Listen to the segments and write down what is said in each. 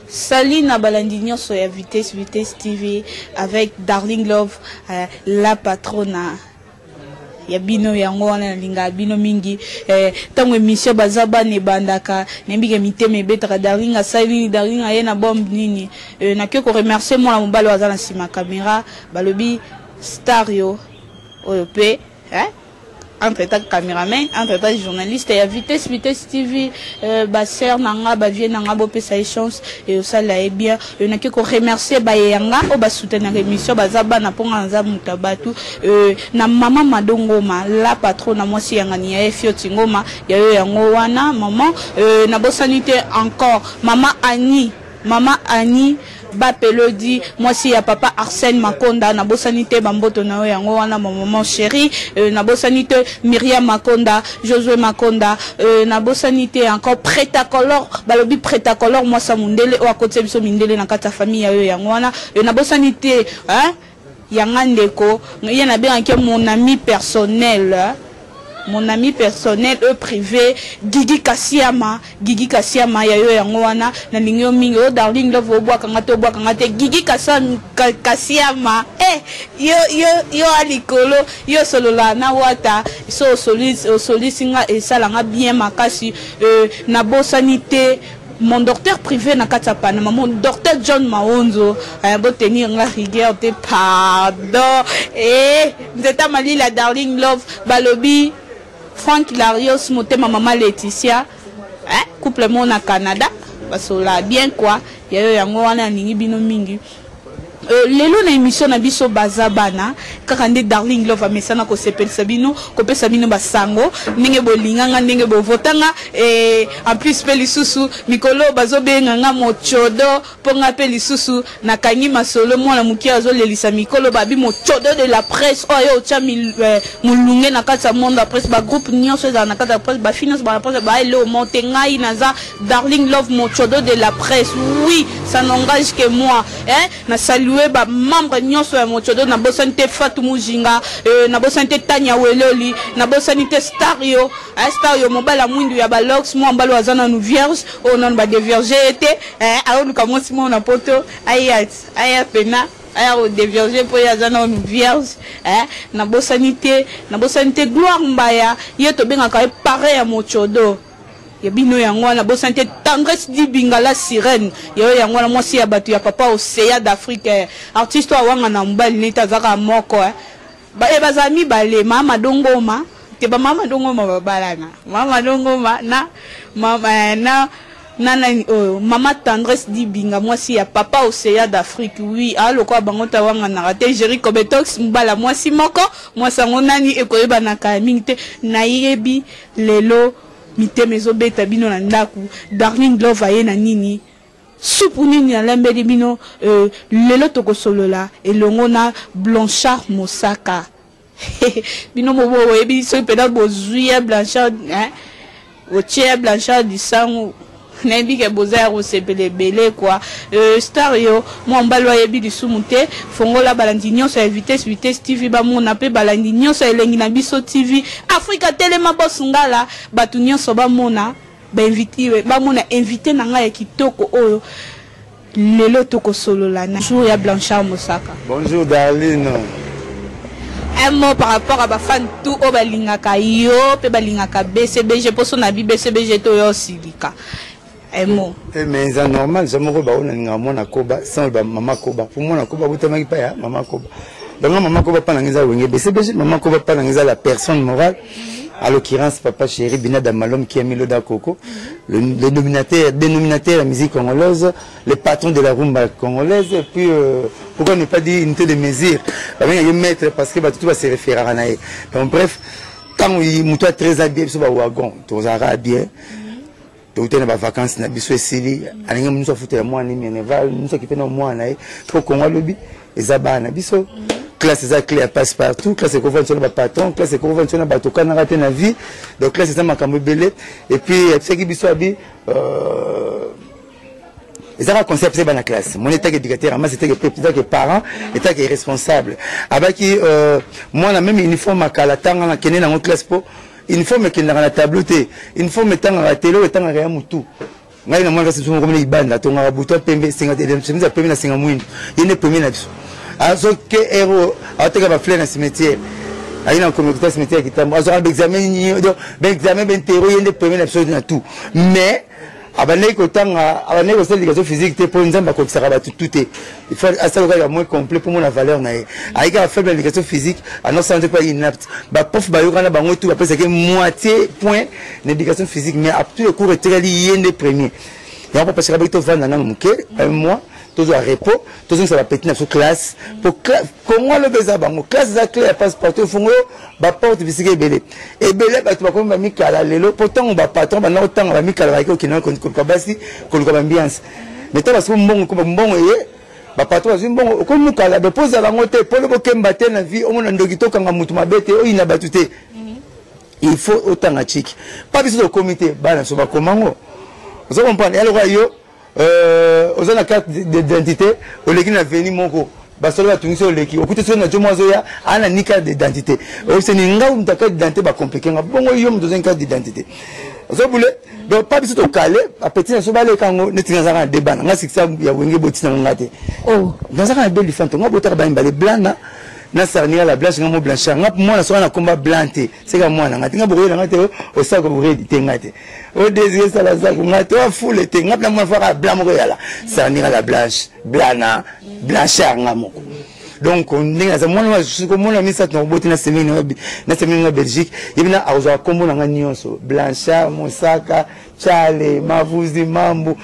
Salina Balandignon sur Vitesse TV avec Darling Love, la patrona. Ya bino yango wana linga bino mingi tango émission bazaba ne bandaka nembike miteme betaka Darling asali Darling ayena bombe nini na ko remercier moi la mobali wazana sima caméra balobi Stario OP entre-temps caméraman, entre-temps journaliste et à Vitesse TV, Basser nanga bavie nanga bopesa chance et ça là est bien. On a que remercier bayanga au bas soutenir l'émission bazaba na ponga nza mutabatu na mama madongoma la patronne moi si yanga ni ya fioti ngoma ya yo yango wana maman na bosanité encore maman Annie Bapelodi, moi si ya papa Arsène Makonda, na bosanité bamboto na yango wana maman chérie, na bosanité Myriam Makonda, Josué Makonda, na bosanité encore Prêt-à-color, balobi Prêt-à-color, moi sa mundele ou à côté biso mindele na kata famille ya yango wana, na bosanité yangandeko, yana bien que mon ami personnel. Mon ami personnel, privé, Gigi Kassiama, yayo yangoana, na lingyo mingo, Darling Love, oboa kangate, Gigi Kassiama, yo alikolo, yo solola, na wata, so solisinga, et ça langa bien makasi, na bosanité, mon docteur privé na katapana, mon docteur John Maonzo, a beau tenir la rigueur, te pardon, vous êtes à Mali, la Darling Love, balobi, Franck Larios, motema maman Laetitia, couple mon à Canada, parce que là bien quoi, il y a un wana ningi bino mingi. Lelo na émission na biso bazabana kakande Darling Love amesana ko sepel sabino ko pesa bino basango ninge bolinganga ninge bovotanga en plus pe lisusu mikolo bazobenga nga mochodo ponga pe lisusu na kanyi masolo mwana muki azolelisa mikolo babi mochodo de la presse oyo cha mulunge na kata monde la presse ba groupe nyonso za na kata presse ba finance ba presse ba ele o montengai naza Darling Love mochodo de la presse. Oui, ça n'engage que moi na salut ba membre nyonso ya mochodo na bosanité Fatou Mujinga na bosanité Tanya Weloli na bosanité Stario mobala mwindu ya balox mo mbalo azana nu vierge onon ba de vierge été aoluka mosi mo na poto aya pena aya o de vierge po ya azana nu vierge na bosanité gloire mbaya yeto benga ka pare ya mochodo yabino yango na bosanté tendresse di bingala sirène yo yango na mwasi ya batu ya papa Océan d'Afrique artiste wa wanga na mbali neta zaka moko bazami bale mama dongoma te ba mama dongoma babalana mama dongoma na mama tendresse di binga mwasi ya papa Océan d'Afrique. Oui alo kwa bangota wanga na raté Jericho Betox mbala mwasi moko mwasango nani ekoyeba na kamingte na yebi lelo miteme zobeta bino na ndaku Darling Love ayena nini supu nini na lembeli bino lelo toko solola elongo na Blanchard Mosaka bino mobo oyebi so peda bozuya Blanchard otie Blanchard disango nayebi ke boza ko sepele belé quoi Stario mo mbalo yebi disumute fongola balandinyo sa Vitesse TV ba mo na pe balandinyo sa elengi na biso TV Africa Telema bosungala batu nyonso ba mona ba invité ba mona invité na nga ya kitoko oyo lelo toko solola na jour ya Blanchard Mosaka. Bonjour Darling. Un mot par rapport à ma fan tout au balingaka yo pe balingaka BCBG poso na BCBG to yo silika. Mais c'est normal, je me retrouve à Koba sans maman Koba. Pour moi, Koba, vous t'avez pas maman Koba. Donc, maman Koba pas dans les maman Koba pas dans la personne morale. À l'occurrence, papa chéri Bina Damalom qui a mis le Coco, le dénominateur de la musique congolaise, le patron de la rumba congolaise. Et puis, pourquoi ne pas dire unité de mesure? Il y a un maître parce que tout va se référer à Naï. Donc, bref, quand il est très habillé, il va wagon, tout va bien. Donc, il y a des vacances, il y a des Sili, il y a des moi, il y a des qui sont moi, il y a des Congolais, il y a des classe ça clé passe partout, classe est convention na patron, classe est convention na bato kana raté na vie. Donc classe ça makambo belé et puis ce qui biso abi ils ont un concept dans la classe. Mon état éducateur, moi c'était que parent, état que responsable. Avec moi la même uniforme à Kalatanga na kene na mon classe po, uniforme qui na la tableau té, uniforme tant à télé et tant à rien mutu. Ngai na moi c'est souvent comme les bandes, ton rabuto pembe 50 et c'est ça pembe na 50 mouine. Il n'est premier là-dessus. Alors que héros a été capable faire dans cimetière. Aïe na communauté cimetière qui t'a moi examen ben terreau il n'est premier là-dessus dans tout. Mais abandé kotanga abandé ko l'éducation physique te pour nzamba ko tsara tout il faut à ça le moins complet pour mon valeur na aïe ka faire l'éducation physique à non santé pas inapte ba prof ba yokana bango tout après c'est que moitié point d'éducation physique mais à tous les cours étaient liés premier et on peut passer avec tout vendre dans un mois tous à repos tous ça va péter dans classe pour comment le besoin bango classe ça clé passe partout fongo ba porte physique belé et belé ba tu va comme mi kala lelo pourtant on va patron ba na autant ba mi kala ko kina ko basi ko ko ambiance mais toi parce que mbongo ye ba patron azim mbongo ko mi kala be poser bango te pour le bokemba te na vie o mona ndoki to kanga mutu mabete o ina batute il faut autant à chic pas biso au comité ba na so ba komango vous comprenez alors yo aux la carte d'identité au leki na veni moko basolo ba tungisi au leki okuti so na jomo azoya ana ni carte d'identité o se ni nga umta carte d'identité ba compliqué nga bongo yo mu dozen carte d'identité ozo bule donc pas biso to calé a petit na so ba le kango netinga zanga débat nga sikisa ya wenge botina ngate oh dans un bel fanto nga botaka ba mbale blana na sarnia la blanche nga mo blanchard nga moi na so na combat blanté c'est comme moi nga tinga bokoyela ngate o sa ko bokoyela ngate o désir ça la zako ngate o foule te nga na mo fara blanc mo yala sarnia la blanche blana blanchard nga moko donc on ndinga za mwana ko mona misa to boti na semaine na Belgique yebina azo kombo nga nyonso blanchard mosaka chale mavuzi mambo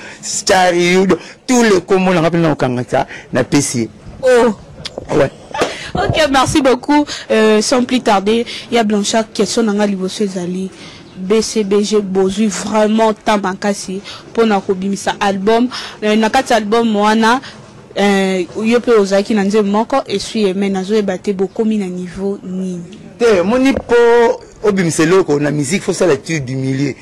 chari yudo tous les kombo nga pena okangata na PC oh ouais. Ok, merci beaucoup. Sans plus tarder, il y a Blanchard qui sont dans l'Ivoire Zali. BCBG Bozu vraiment tant bankasi pour na kobimisa album. Na kati album moana yo pe ozaki na nzembo moko et suis mais nazo ebate beaucoup na niveau nini. Te moni po obimiselo ko na musique faut ça l'étude du milieu.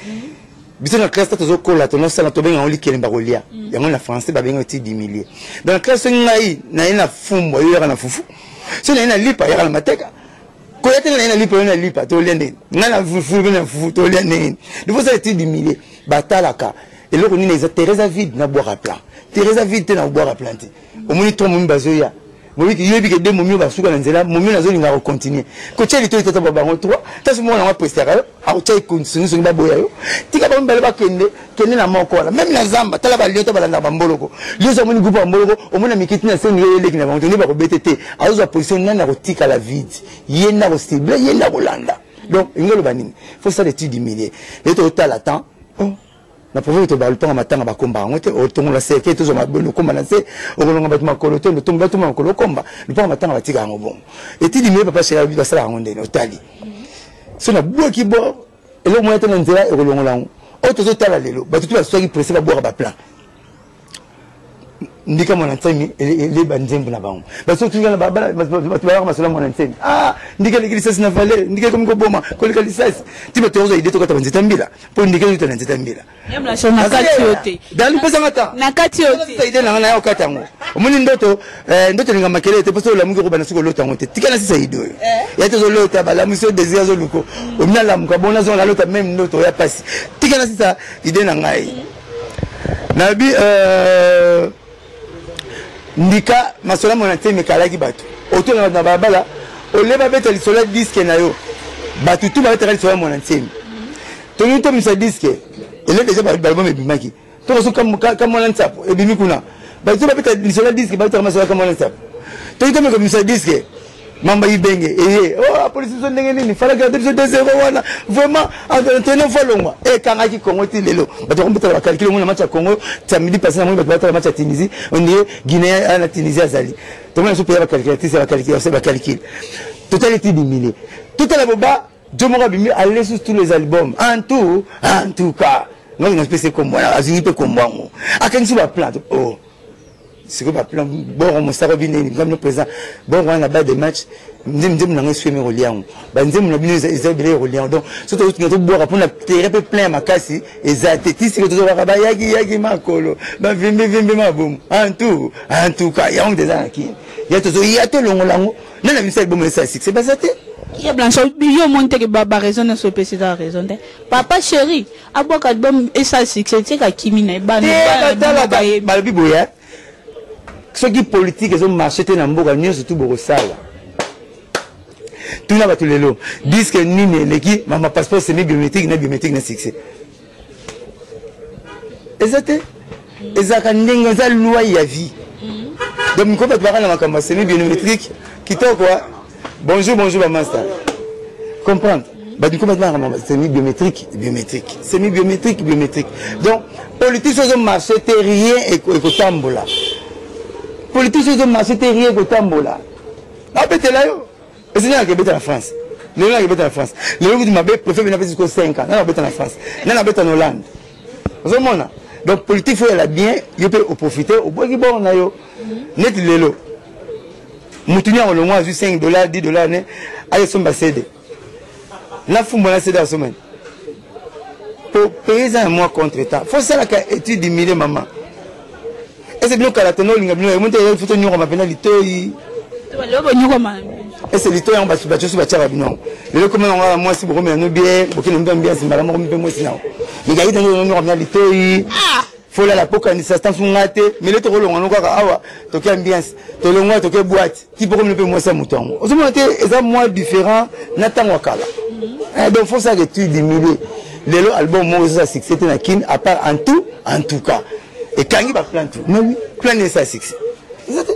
Biso na classe tazo kola to no sala to benga oli kelemba kolia. Yango na français ba benga étude du milieu. Dans la classe ngai na fumbo yo na fufu. Si on a une lipa, il y a la mateka. Quand il y a une lipa, il y a une lipa. Tu as une fufu, tu as une. Il faut ça être humilié. Batalaka. Et là, on a Teresa vide, na boire à plat. Teresa vide, tu na boire à planter. Au moins, tu as un bazoya. Moi, il y a des moments où je suis là, moments où je vais continuer. Quand tu as été tout à l'heure, tu as ce moment où on va prester. Tu as continué sur le baboya. Tu as pas mal de kende na moko la même na zamba tala ba lioto ba na bamboloko lioso moni groupe bamboloko o mona mikiti na seni yele kina ba ntoni ba ko BTT azo position na ko tika la vide yenda ko stable yenda ko landa donc ingelo banini faut ça l'étude du milieu et to tala temps oh na projet to ba le temps matanga ba komba ngote o tongo la seke to zo ma bolo komba na se o kolonga ba tuma koloto le tomba tuma kolo komba le temps matanga ba tika ngo bon étude du milieu papa chéri ba sala ngonde no tali so na bo ki bo et le moyen to nzela e kolonga la autre chose tala lelo ba tout la soirée pressé ba boire ba plein ndika mona ntemi les banzembo na bango ba so kinga na ba ba masala mona ntemi ah ndika l'église na valeur ndika comme ko boma ko le lisasi ti ba tozo ide to kata banzeta mbila po ndika to na nzeta mbila yamla shona kati yote dans le pesa ngata na kati yote ça ide na yo kata ngo omuni ndoto linga makele te poso la mungu ko bana suko lota ngote tika na sisa ido ya to zo lota ba la monsieur désir zo luko omina la muka bona zo la lota même ndoto ya pasi tika na sisa ide na ngai nabi ndika masola mona ntemi kalaki bato oto na babala oleba beta lisola disque na yo bato tout ba beta lisola mona ntemi to ñu to misa disque ele déjà ba album ebimaki to so kam mona ntsapo ebimi kuna bato ba beta lisola disque ba beta masola kam mona ntsapo to ñu to me ko misa disque mamba ibenge oh la police zo ndenge nini fala garder zo 2-0 wana vraiment entraîner folongwa kanga ki Congo ti lelo bato ko mbetala ba calculer mona match ya Congo samedi passé na mona bato match ya Tunisie on est Guinée à la Tunisie azali to mona so pe ba calculatrice ba calculer c'est ba calcul totalité du millier tout à la boba Jomora bimi aller sur tous les albums en tout cas moi une espèce comme moi azini pe comme moi akansi ba plante oh c'est quoi plan bon mon saro bien comme le président bon on a bas des matchs ndem na ngesu me reliant ba ndem na bino ezabele reliant donc surtout tu boire pour na terre plein makasi ezate tisi que tu vas ba yaki makolo ba vimbe mabom en tout cas ya on des aquí ya to longolango na bisa bon ça c'est pas ça. Il y a blanc, il monte que baba raison ne se peut c'est la raison. Papa chéri, abo kadbom et ça c'est que kimina ba ba biboya. Ceux qui politiques ils ont marché na mboka nyo surtout borosala. Tout na ba tulelo. Disque nini leki mama passeport semi biométrique na succès. Exacté. Ezaka ndenge za loi ya vie. Donc ko ba na makamba semi biométrique kitoko quoi. Bonjour, master. Comprendre. Semi-biométrique. Donc, politique, ils ont marché terrien et kotambola. Politique, ils ont marché terrien et kotambola. Ah, peut-être là, et c'est là que la France. Les gens qui en France. Les gens qui préfèrent venir jusqu'à 5 ans. Là, en France. Là, en Hollande. Vous voyez, donc, politique, il faut aller bien, il peut profiter. Au bout de bon, net l'élo. Moutunia on le mois du $5, $10 né allez son cédé. La fumba la cédé à semaine. Pour payer un mois contre temps. Faut ça la étude de maman. Et c'est bien qu'à la tenue l'inga bien monter il faut tenir ma pénalité. Et c'est l'ito on va se battre sur battre bien. Le comment on va moi si vous remettez nous bien, pour que nous bien c'est madame on peut moi sinon. Mais gaï dans nous on pénalité. Faut la poka ni ça sont raté mais le tolo on encore awa to ka ambiance to le moi to ka boîte qui pour me moi ça mouton aux monté ça moi différent n'attend wakala donc faut ça que tu diminuer le album moi ça succès na kin à part en tout cas et quand il va plan tout mais oui plan ça succès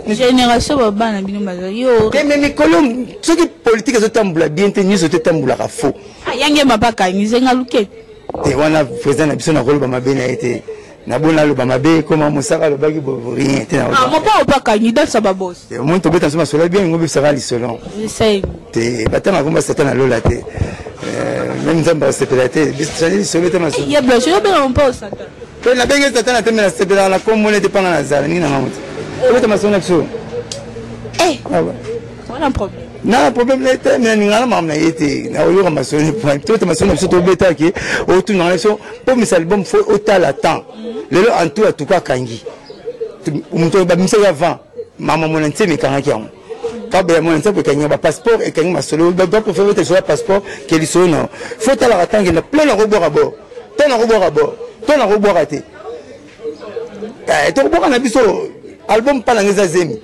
génération baba na bino maza yo mais colom ceux qui politique zo tambula bien tenir zo tambula ka faux yange mabaka ni zenga luke et wana président na biso na rôle ba mabena été na bona lo bamabe comment mosaka lo baki rien était na mon pas candidat ça ba boss et moi to beta soma sola bien ngobi saka li selon c'est te batanga komba satana lo la te même nzamba sepelate bisani solo te maso ya blanche yo bien on pas satana to na benga satana te na sepelala la comme on était pas na zala ni na mamuti o beta maso na so on a un problème. Non, le problème là, mais nous allons m'amener été. Nous allons m'assurer point. Tout est m'assurer sur tout bêta qui autour dans l'élection. Pour mes albums, faut autant la temps. Les lots en tout cas kangi. On te va m'assurer avant. Maman mon entier mais kangi en. Quand ben mon entier pour kangi ba passeport et kangi m'assurer. Doit préférer te sur le passeport qu'il y soit non. Faut la attendre. Il y a plein de robots à bord. Plein de robots à bord. Plein de robots ratés. Tu robot on a vu sur album pas dans les azemi.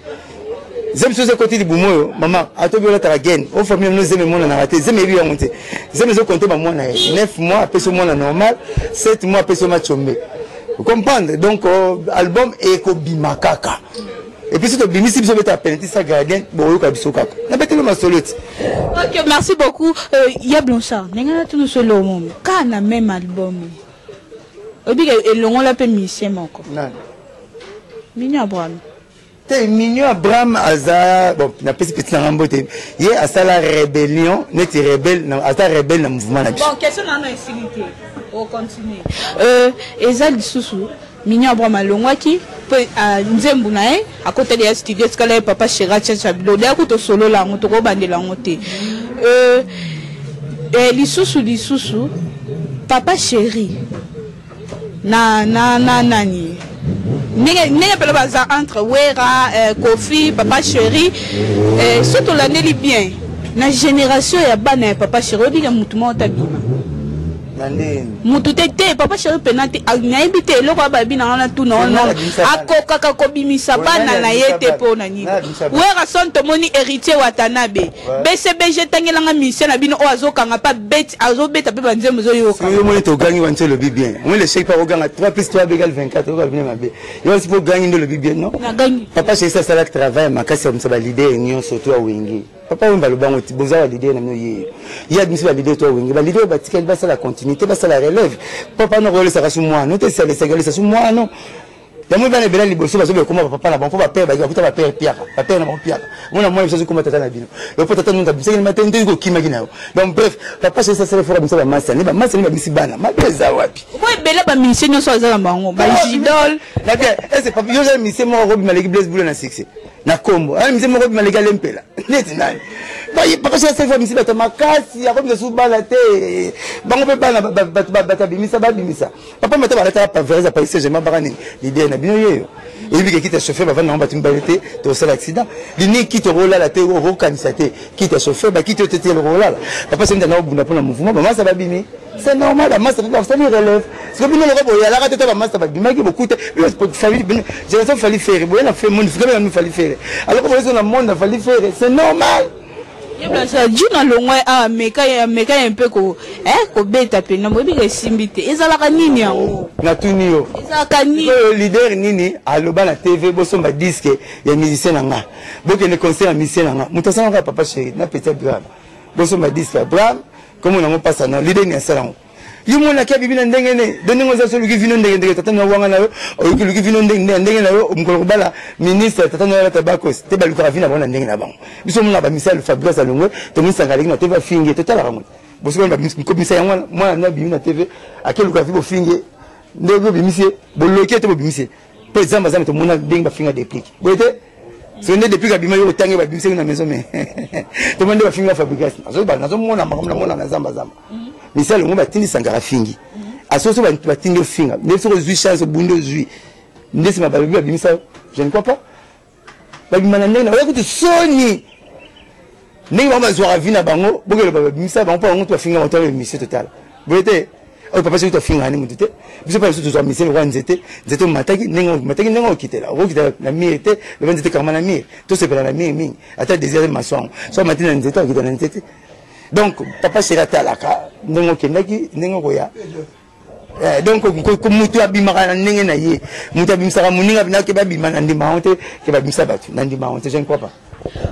J'aime ce côté du boumoyo, maman, à toi bien la gaine, au famille nous aimons mon raté, j'aime bien monter. J'aime ce compter ma mon 9 mois après ce mois normal, 7 mois après ce match tombé. Vous comprenez? Donc album Eko Bimakaka. Et puis c'est bimisi biso beta penalty ça gardien, boyo ka biso kaka. Na betelo ma solite. OK, merci beaucoup. Ya Blanchard, nenga tout solo mom. Kana même album. Obi ke elongo la pe mission moko. Non. Mignon Abraham. Mignon Abraham Aza, bon, n'a pas si petit dans l'amboté. Il y a à la rébellion, n'est rebelle, à ta rebelle dans le mouvement. Bon, question dans l'insécurité. On continue. Ezal Soussou, Mignon Abraham Alongwaki, Nzembunae, à côté de la studio, scalaire papa Chéra Tchabilo, d'un coup de solo là, on te rebande la montée. Lissoussou, papa chéri, nani. N'est pas bazar entre Wera, Kofi, papa chéri, surtout l'année bien. La génération ya bana papa chéri, on dit que mutumo tabima. Mututete papa chéri penati agnaibite loko babi na na tout non akoka kakobimisa bana na yete po na nini. Wera son tomoni héritier Watanabe. BCBG tangelanga mission na bino o azokanga pa bet azobeta pe banzembo zo yoka. Yo moni to gangi wanse le bien. On le chèque pas au gang 3 plus 3 égale 24 va venir mabe. Yo si pour gagner le bien non? Na gangi. Papa chéri ça la travail makasi comme ça ba leader union surtout a wengi. Papa on va le bango ti boza leader na noye. Il y a admis ba leader toi wengi. Ba leader ba tikel ba ça la continuité ba ça la relève. Papa no relève ça sur moi. Non c'est les ségalais ça sur moi non. Yamwe bana bela liboso bazo be koma papa na bango ba père ba kuta ba père piaka ba père na bango piaka mona moi biso koma tata na bino le po tata nunga biso ni matin ndiko kima kina donc bref papa c'est ça c'est fora biso ba massa ni ba bisi bana ma beza wapi boy bela ba ministre nyoso azala bango ba idole na bien c'est pas yo j'ai ministre mo robi maleki blaise boule na succès na kombo ah ministre mo robi maleki lempela neti nani ba papa c'est ça fora ministre ba makasi ya robi su bala te bango pe bana ba bimisa papa mata ba ta pa verza pa ici je m'abarani l'idée na bino yeyo et puis quitte chauffeur ba vana batumba été to sala accident lini quitte rola la te ro kanisate quitte chauffeur ba quitte te le rola papa c'est ndana obunda pona mouvement ba masa ba bimi c'est normal la masse va ça relève parce que bino le robo ya la rate ba masa ba bima ki beaucoup famille génération fallait faire bo na fait monde il fallait faire alors que on a monde fallait faire c'est normal. Juna longwe a meka un peu ko beta pe na mobi ke simbite ezalaka nini yango na tunio ezalaka nini leader nini aloba na TV bosomba disque ya musicien nanga boke ne concert ya musicien nanga mutasanga papa chéri na petit Abraham bosomba disque Abraham comme on a pas na leader ni asala yumo na kiabi bina ndenge ne donengo za solo kivino ndenge tata na wanga na yo oyiki kivino ndenge na yo mkolo bala ministre tata na la tabakos te baluka vina bona ndenge na bango biso mona ba misal Fabrice Alongwe to misanga leki na TV fingi to tala rango boso ba mkomisa ya mwana na bi na TV akeluka vibo fingi ndego bimisie boloki te bo bimisie pe zamba to mona ndenge ba finga déplique boite so ne depuis kabima yo tangi ba bimisie na maison mais to mona ba finga fabrication nazo mona makamona na zamba misali ngo batindi sangara fingi asoso batindi finga neso zui chance bundo zui ndesi mababi babimisa je ne crois pas babimana ndena wa kuti soni ndenge mama zwa vina bango bogelo babimisa bango pa ngo to finga moto le mission total boete o papa c'est to finga ni mutute biso pa biso to mission ko nzete mataki ndenge okitela okitela na miete le nzete kama na miete to se pela na mingi ata désir maçon so matina nzete okitela na nzete. Donc papa c'est la talaka ndenge kendaki ndenge ko ya donc ko mutu abimaka na ndenge na ye mutu abimsaka muninga binake babima na ndima honte ke babimsa batu na ndima honte je ne crois pas.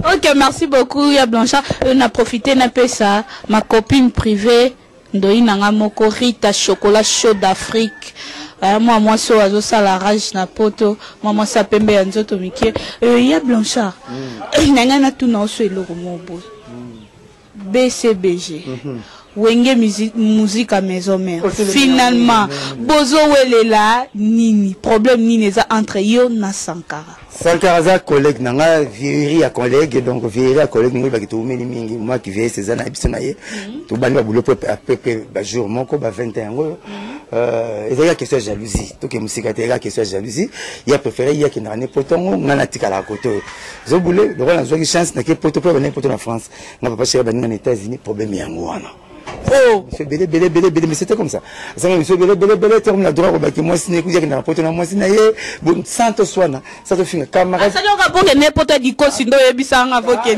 OK, merci beaucoup ya Blanchard. On a profité na pesa ma copine privée ndoina nga moko Rita chocolat chaud d'Afrique. Moi so azo sala rage na poto moi sa pembe ya nzoto mikie ya Blanchard nanga na tuna so eloko mobo BCBG wenge musique à maison mère finalement bozo welela nini problème nini za entre yo na Sankara za collègue nanga vieillerie à collègue donc vieillerie à collègue ngo ba kitumeli mingi moi qui vieille ces années biso na ye to bani ba boulot peu ba jour moko ba 21 ngo il y a question de jalousie to ke musique te ya question de jalousie il a préféré il y a qui na ne potongo ngana tikala koto zo boulé le roi na zo ki chance na ke poto pe na poto na France na papa chéri ba na États-Unis problème yango wana. Oh, monsieur belé, mais c'était comme ça. Ça, monsieur belé, on a droit au moi, si n'est que n'a pas moi, si n'est bon, sans te soigner, ça te finit. Camarade, ça n'a pas n'importe qui cause sinon, et bien, avocat,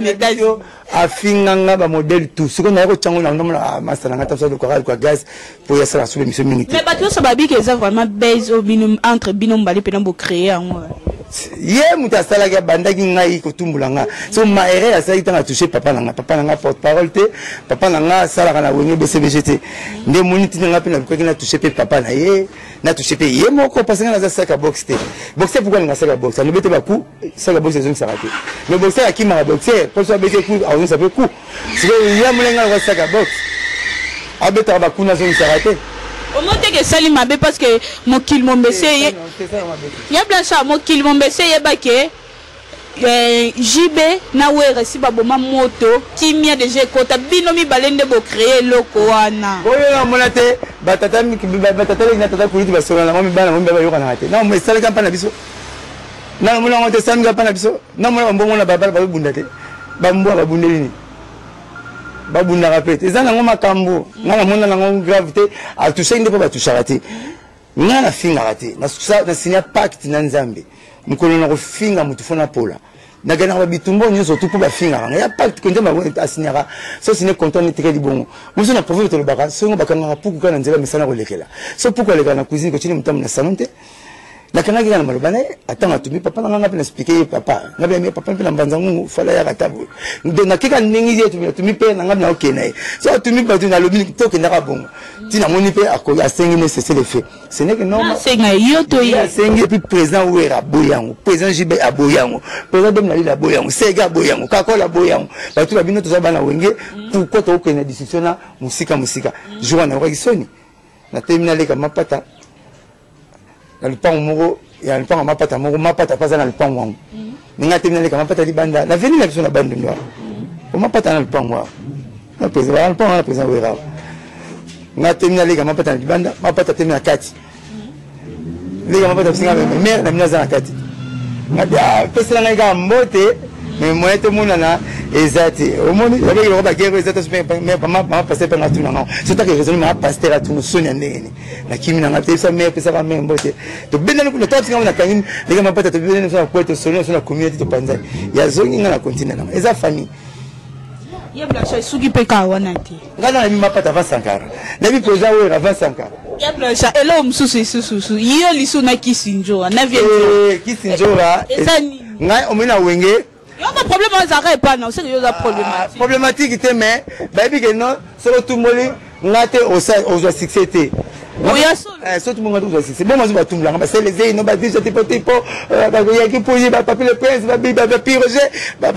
a finanga ba modèle tout. Ce qu'on a retenu, on a master, on a tapé de coral, quoi, gaz, pour y aller sur monsieur Minute. Mais parce que ça va bien que ça vraiment base au binôme entre binôme balé pénambo créé en moi. Ye mutasala ga bandaki ngai kotumbulanga so maere asali tanga toucher papa nanga porte-parole te papa nanga sala kana wenge BCBGT nde moniti nanga pe na ko kina toucher pe papa na ye na toucher pe ye moko parce que na za saka box te box pourquoi nga saka box ne bete ba coup saka box zone sarate le boxer akima boxer pour ça bete coup a on ça peut coup si ya mulenga wa saka box abeta ba coup na zone sarate. Au moins que ça m'a bé parce que mon kill mon baissé y a Blanchard mon kill mon baissé y a baké JB na were si baboma moto kimia déjà kota binomi balende bo créer loko wana oyo na monate batata na tata kuliti basona na mami bana mami ba yokana ate na mo sala kampa na biso na mo na ngote sanga pa na biso na mo mbongo na babala ba bundate ba mbwa ba bundeli babunda rapete ezana ngoma kambo ngana mona nango gravité a toucher ndeko ba toucher raté ngana finga raté na signa pacte na nzambe mukolo na ko finga mutu fona pola na gana ba bitumbo nyoso tout ba finga ya pacte ko ndema ba asinyaka so sine content ni teke libongo muso na profite to baka so ngo bakanga puku kana nzela misana ko lekela so puku lekana na cuisine ko chini mutamu na salon te nakanga kika na maloba naye atanga tumi papa nanga pe na expliquer papa ngabe mi papa pe na mbanzangu fala ya katabu ndo nakika ningi yetu tumi pe nanga na okene so tumi pa tuna lobi to ke ndaka bongo tina moni pe akoya sengi ne cesser les faits ce n'est que normal senga yoto ya sengi puis président Ouera boyango président Jibe aboyango président Domnali la boyango Sega boyango Kakola boyango ba tu ba bino to za bana wenge pourquoi to okene discussion na musika jour na wakisoni na terminale kama pata na lupango moko ya lupango mapata moko mapata paza na lupango wangu ninga terminale kama pata libanda na veni na biso na bando ndo o mapata na lupango wangu na pesa na lupango na pesa wera na terminale kama pata na libanda mapata termina kati lega mapata singa mère na minaza na kati ngada pesa na nga mbote mais moi tout monde na exact au monde il y avait le baguette exact mais pas passer par la tout non c'est ça que raisonner ma pasteur à tout nous sonia ndene na kimi na ngate ça mais pesa ka mais mbote to benda no to tsinga na kanini lega mapata to benda na kwa to sonia na community to panza ya zongi na continent na eza famille ya blanche suki peka wana ti ngana na mapata 20 sankara na bi président Ouera 20 sankara ya blanche elo msusu iyo lisu na kisinjo na vie kisinjo la ngai omina wenge il y a un problème à pas non c'est que il y a problématique problématique mais baby que non c'est tout moli ngate au succès oui surtout mon gars succès bon moi je vais tout là c'est les zéno ba déjà tipo ba ya qui poser ba papier le prince ba piroger ba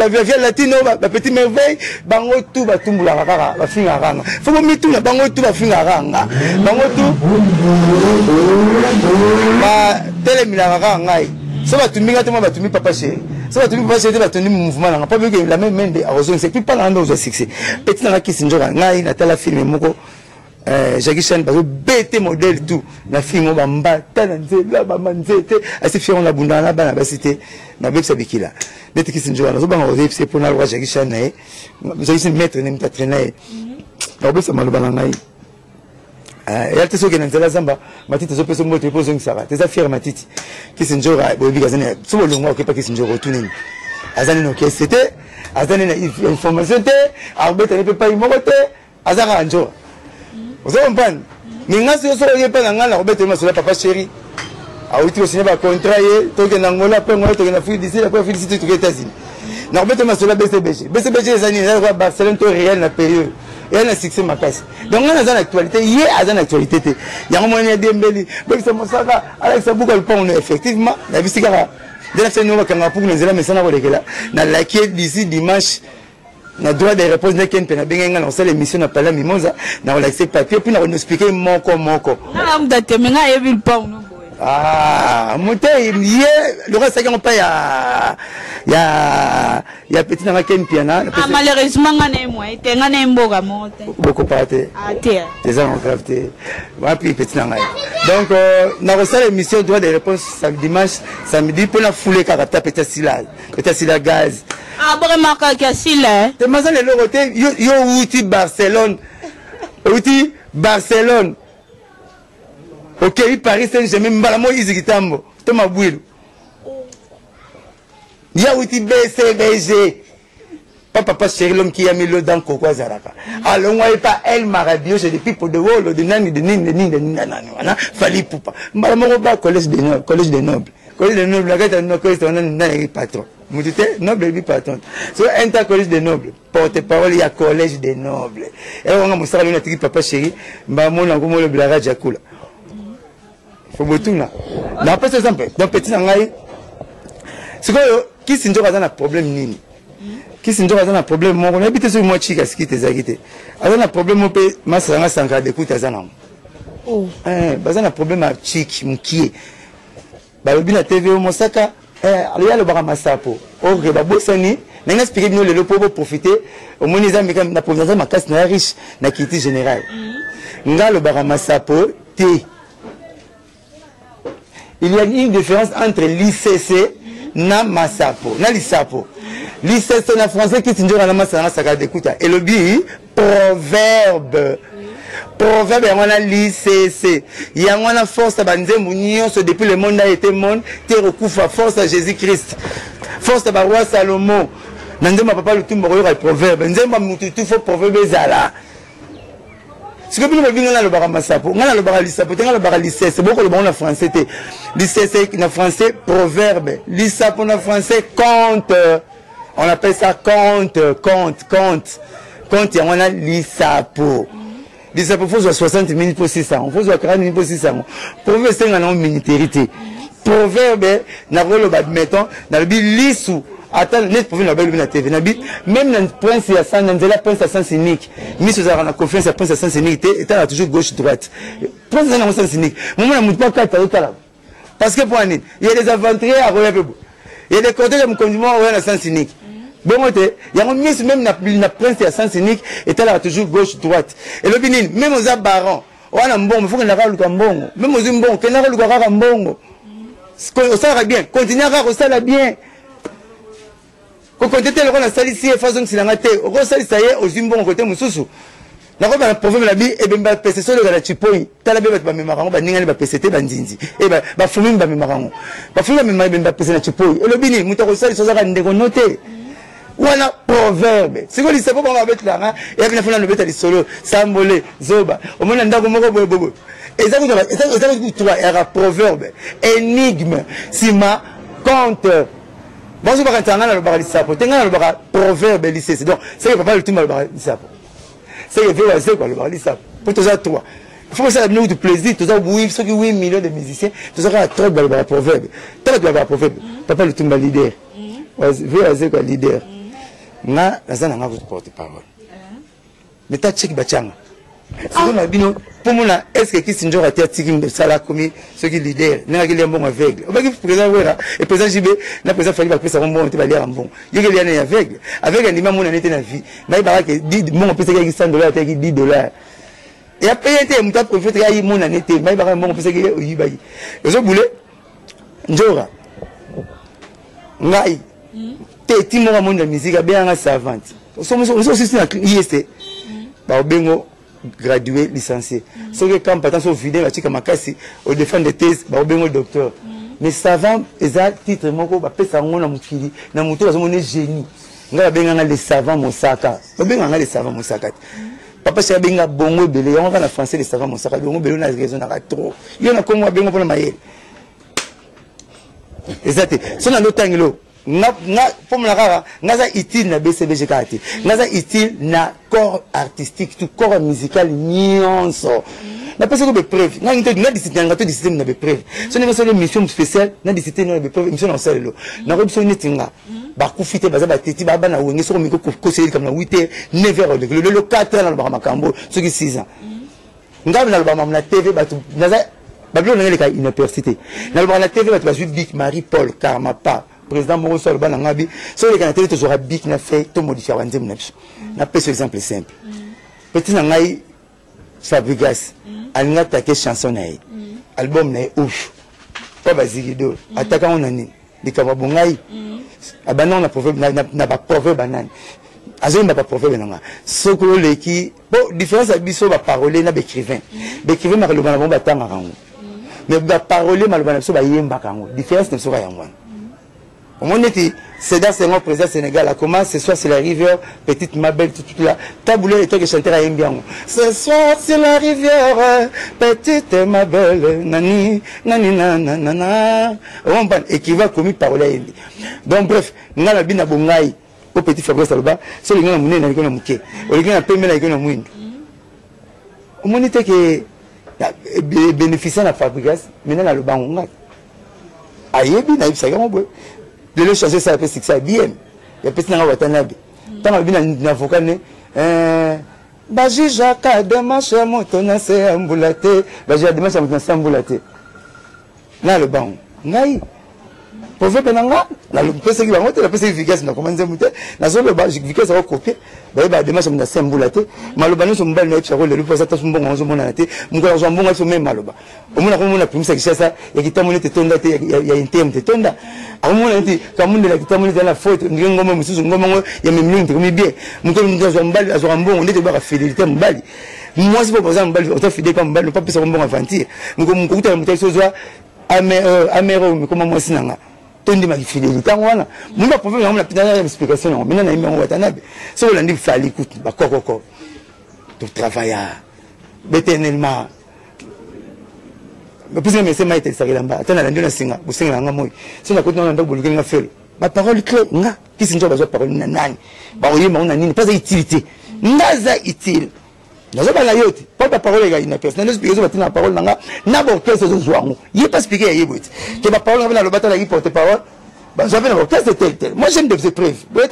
via latino ba petit merveille bango tout ba tumbula kaka ba finga ranga faut mo mitu na bango tout ba finga ranga bango tout ba telemila ranga ça va tout minga tout ba tout mi papa chéri ça va tout pas c'est va tenir mouvement là pas vu que la même de arrosé c'est plus pas là dans succès petit na kisinjo ngai na tala film moko Jackie Chan ba bête modèle tout na film ba mbata na nzela ba manzete asi fion la bunda na bana ba cité na bebsa bikila bête kisinjo na zo ba ngozé c'est pour na roi Jackie Chan na Jackie Chan maître ne mta traîner ba bebsa maloba na ngai ya te soki na nzela zamba matiti zo peso moto peso ngisaka te za fier matiti kisinjo ra bobi gazana so bolongwa ke pa kisinjo rotuneni azani no ke c'était azani na information te arbeta ne peut pas imote azaka njo ozo mpan ninga so ye pa ngala robeta ma sola papa chéri a uti signer ba contrat ye to ke na ngola pe ngola to ke na fui d'ici la féliciter to ke États-Unis na robeta ma sola BCBG ezani na Barcelone to Real na période et un succès makasi donc on a dans l'actualité hier à dans l'actualité te yango moni Dembélé donc c'est Mosaka Alex Abuka le pont effectivement la bisikara de la scène kanga pour nous mais ça na kolekela na laqué d'ici dimanche na droit de réponse na ken pena benga na sala émission na pala mimosa na on l'accès papier puis na on expliquer moko na amda temenga yebi le pont no monté le reste c'est qu'on pas ya petit na ken piana malheureusement ngane moi tenga na mboga mote beaucoup parté té des en crafté va puis petit na ngai donc na recevre l'émission droit de réponse samedi pour la fouler caractère peut-être sila gaz vraiment ka sila te mazan le roté yo uti Barcelone ok Paris Saint-Germain mbala mo izikitambo to mabwilu ya uti BCBG papa chéri l'homme qui a mis le dans Coco Zaraka alors moi pas elle marabio j'ai des people de wall de nani de nani wana fali poupa mbala mo ba collège des nobles la gata no collège on a patron mutite noble bi patron so enter collège des nobles porte-parole ya collège des nobles et on a mosala na tiki papa chéri mba mona ko mo le blaga jakula Fobotuna. Na pas exemple, donc petit ngai. C'est quoi qui sinjo kaza na problème nini? Qui sinjo kaza na problème mon on habite sur moi chika skite zakite. Aza na problème mo pe masanga sanka de kuta zana. Baza na problème a chiki mkie. Ba lobi na TV o Mosaka aliya lo baka masapo. OK ba bosani na expliquer bino le pour profiter au moniza meka na province makasi na riche na kiti général. Nga lo baka masapo te. Il y a une différence entre l'ICC na Masapo, na l'ISAPO. L'ICC na français qui s'injure na Masana Sakade Kuta. Et le bi proverbe. Proverbe y a l'ICC. Il y a une force à banze mounion depuis le monde a été monde, te recouvre force à Jésus-Christ. Force à roi Salomon. Nande ma papa le tout moro proverbe. Nze ma mututu faut proverbe zala. Ce que nous avons le baramasapo, on a le baralisapo, on a le baralisé, c'est beaucoup le bon en français. Lycée, c'est en français proverbe. Lisapo en français conte. On appelle ça conte. Conte, on a lisapo. Lisapo, il faut 60 minutes pour 600. Il faut 40 minutes pour 600. Proverbe, c'est un nom militaire. Proverbe, le badminton, dans le lissou. Attends, net pour venir la TV. Même dans le prince, il y a ça, dans le prince à sens unique. Mais si vous avez confiance à prince à sens unique, il y a toujours gauche-droite. Prince à sens unique. Moi, je ne peux pas faire parce que pour il y a des aventuriers à Roya. Il y a des côtés qui me conduisent à sens unique. Bon, il y a même la prince à sens unique, et il y a toujours gauche-droite. Et le binin, même aux baron, on a un bon, il faut qu'on ait un bon. Même aux bon, qu'on ait un bon. Ça va bien. Continuez à faire bien. Quand on était le roi de Salici, façon que c'est la maté, au roi Salici, ça y est, aux imbons, côté Moussou. La robe a un problème, la vie, et ben, bah, c'est sur le gars de Chipoi. T'as la bête, bah, mes marrons, bah, n'ingale, bah, PCT, bah, Ndindi. Et bah, bah, fumine, bah, mes marrons. Bah, fumine, bah, PCT, la Chipoi. Et le bini, Moutaro Sali, sur la ndégo noté. Ou un proverbe. C'est quoi, il sait pas comment on va mettre là, et après, il a le bête à l'isolo, Sambolé, Zoba. Au moins, on a un moro, bobo. Et ça, vous avez un proverbe, énigme, sima, conte. Bon, je vais entendre le baralisapo. Tu as le proverbe lycée. Donc, c'est que papa le tout le baralisapo. C'est que c'est quoi le baralisapo. Pour tous à toi. Il faut que ça ait du plaisir. Tous à oui, ceux qui 8 millions de musiciens, tous à trop de le proverbe. Tu as le proverbe. Papa le tout le leader. C'est quoi leader. Na, la zone a un porte-parole. Mais tu as check bachanga. Pour moi, est-ce que Kissinger a été ça là comme ceux qui leader, n'a pas bon aveugle. On va dire président Wera et président JB, n'a pas fallu que ça bon, on va dire bon. Il y a des aveugle. Avec un imam on a été dans la vie. Mais il va que 10 mon peut que 100 $, avec 10 $. Et après il était mon prophète il mon année été, mais il va bon peut que il va. Et je voulais Njora. Ngai. Te timo mon de musique bien savante. On aussi na IST. Ba bengo gradué, licencié. Ce qui est quand patent sont vidés, la chica makasi, au défend des thèses, bah, au bien au docteur. Mais savant, ils ont titre, mon gars, bah, ça, on a moutivé, na moutou, on est génie. On a bien les savants, mon saka. On a bien les savants, mon saka. Papa, c'est bien bongo, belé, on va la français, les savants, mon saka. Bongo, belé, on a raison, on a trop. Il y en a comme moi, bien pour le maïe. Exact. Si on a l'autre angle, pour la rara, naza utile na BCBG kati, naza utile na corps artistique, tout corps musical nuance. Na pas que preuve, na discipline na discipline na preuve. Ce n'est pas une mission spéciale, na discipline na preuve, mission en salle. Na robson netinga. Ba kufite baza ba teti ba na wenge so miko conseiller comme na 8h, 9h le 4h na ba makambo, ce qui 6 ans. Ngam na ba na TV ba naza ba blo na le université. Na ba na TV ba Big Marie Paul Karmapa. Président Moroso Alban Ngabi, sur les canadiens, tu auras Big n'a fait tout modifier avant de me n'a pas ce exemple simple. Petit Nangaï Fabrigas, elle n'a attaqué chanson naï, album naï ouf, pas basigido, attaquant en année, des Kawabongaï, abanon n'a pas proverbe banane. Azon n'a pas proverbe nanga. Ce que l'équipe, bon, différence à biso va parler n'a d'écrivain. D'écrivain m'a le banabon battant à rango. Mais va parler m'a le banabso va yemba kango. Différence ne sera rien. Au moins, c'est dans ce président Sénégal. Comment ce soir c'est la rivière, petite ma belle, tout là. Taboulé et toi qui chantais à bien. Ce soir c'est la rivière, petite ma belle, nani, nani, nanana. Et qui va commis par les. Donc, bref, nous avons bien abongaï au petit Fabrice Alba. C'est le gars qui a monnaie, mouké. Le gars qui a payé, il a mouine. Au moins, que bénéficiant de la Fabrice, maintenant, le banc. Aïe, bien, il s'agit de de le changer ça c'est ça bien il y a petit na watanabi tant bien na avocat né baji jaka demarche moto na se ambulate baji demarche moto na se ambulate na le banc ngai Pour penanga na le pese ki bango te la pese efficace na comment nzemute na zo le ba efficace ko copier ba ba démarche na sembulate maloba no so mbali na epsako le lupo sa ta sumbongo nzo mona te mukala zo mbongo so même maloba omona ko mona primisa kishasa ya kitamone te tonda te ya intem te tonda amona nti kamunde la kitamone te na faute ngoma mususu ngoma ngo ya memling te komi bien mukala nzo mbali azo mbongo ndete ba fidélité mbali moi c'est pas par exemple mbali autant fidèle pas mbali pas pesa mbongo avantir mukuta mutaso zo amero mais comment moi sinanga tondi ma fidélité ngwana mumba problème ngam la pitana explication ngam mina na imba watanabe so la ndi fali kutu ba kokoko to travailler Béternellement. Mais plus que c'est maïté, ça là-bas. Attends, la nuit, singa, vous singez la moi. Si on a continué à faire faire. Ma parole clé, nga. Qui s'en va parole nanani. Bah oui, mais on a ni pas d'utilité. Naza utile. Naza pas la yote. Pas ta parole est une personne. Nous expliquons votre la parole nanga. N'abord qu'est-ce que je vois. Il est pas expliqué à yébut. Que ma parole dans le bataille porte parole. Bah j'avais d'abord qu'est-ce que tel. Moi j'aime des preuves. Vous voyez,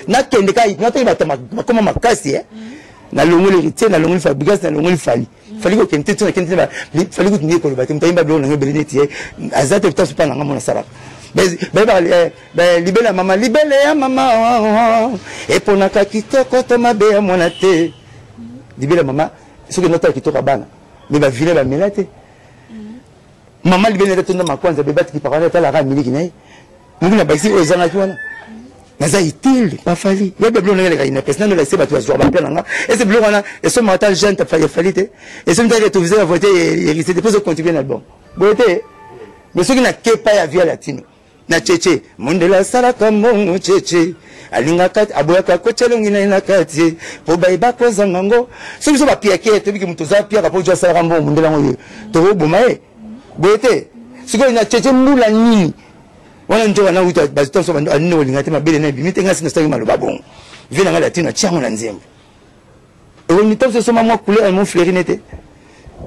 na kende kai, na te batama comment ma casse hein. Na longo l'héritier, na longo le fabricateur, na longo le fali. Fali ko kente to kente ba, fali ko tunier ko le batem. Taimba blo na belineti. Azate putain c'est pas nanga mon sala. Libela maman, libela maman. Et pour na kitoko to mabe mona te. Libela maman, ce que nota kitoko bana. Mais ba vile ba melate. Maman libela to na makwanza be bat ki parana ta la ra miliki nayi. Mungu na basi ozanga twana. Naza utile, pas fali. Il y a des blancs qui ont personne ne sait pas toi jouer bien et ces blancs là, et ce matin jeune t'as failli faliter. Et ce matin tu faisais voter et risquer de plus continuer l'album. Voter. Mais ceux qui n'a que pas à via latino. Na cheche, mondela sala comme mon cheche. Alinga kat aboyaka kochelongi na kati. Po baiba ko zangango. Ceux qui sont pas piaké, tu dis que mutoza piaka po josa rambo mondela ngoyo. To bomae. Voter. Ceux qui na cheche mula ni. Wana njoka na uta bazito so bando anino lingate mabele na bimite ngasi no staki maloba bon vina ngala tina tiango na nzembo e woni tose so mama couleur mon fleuri nete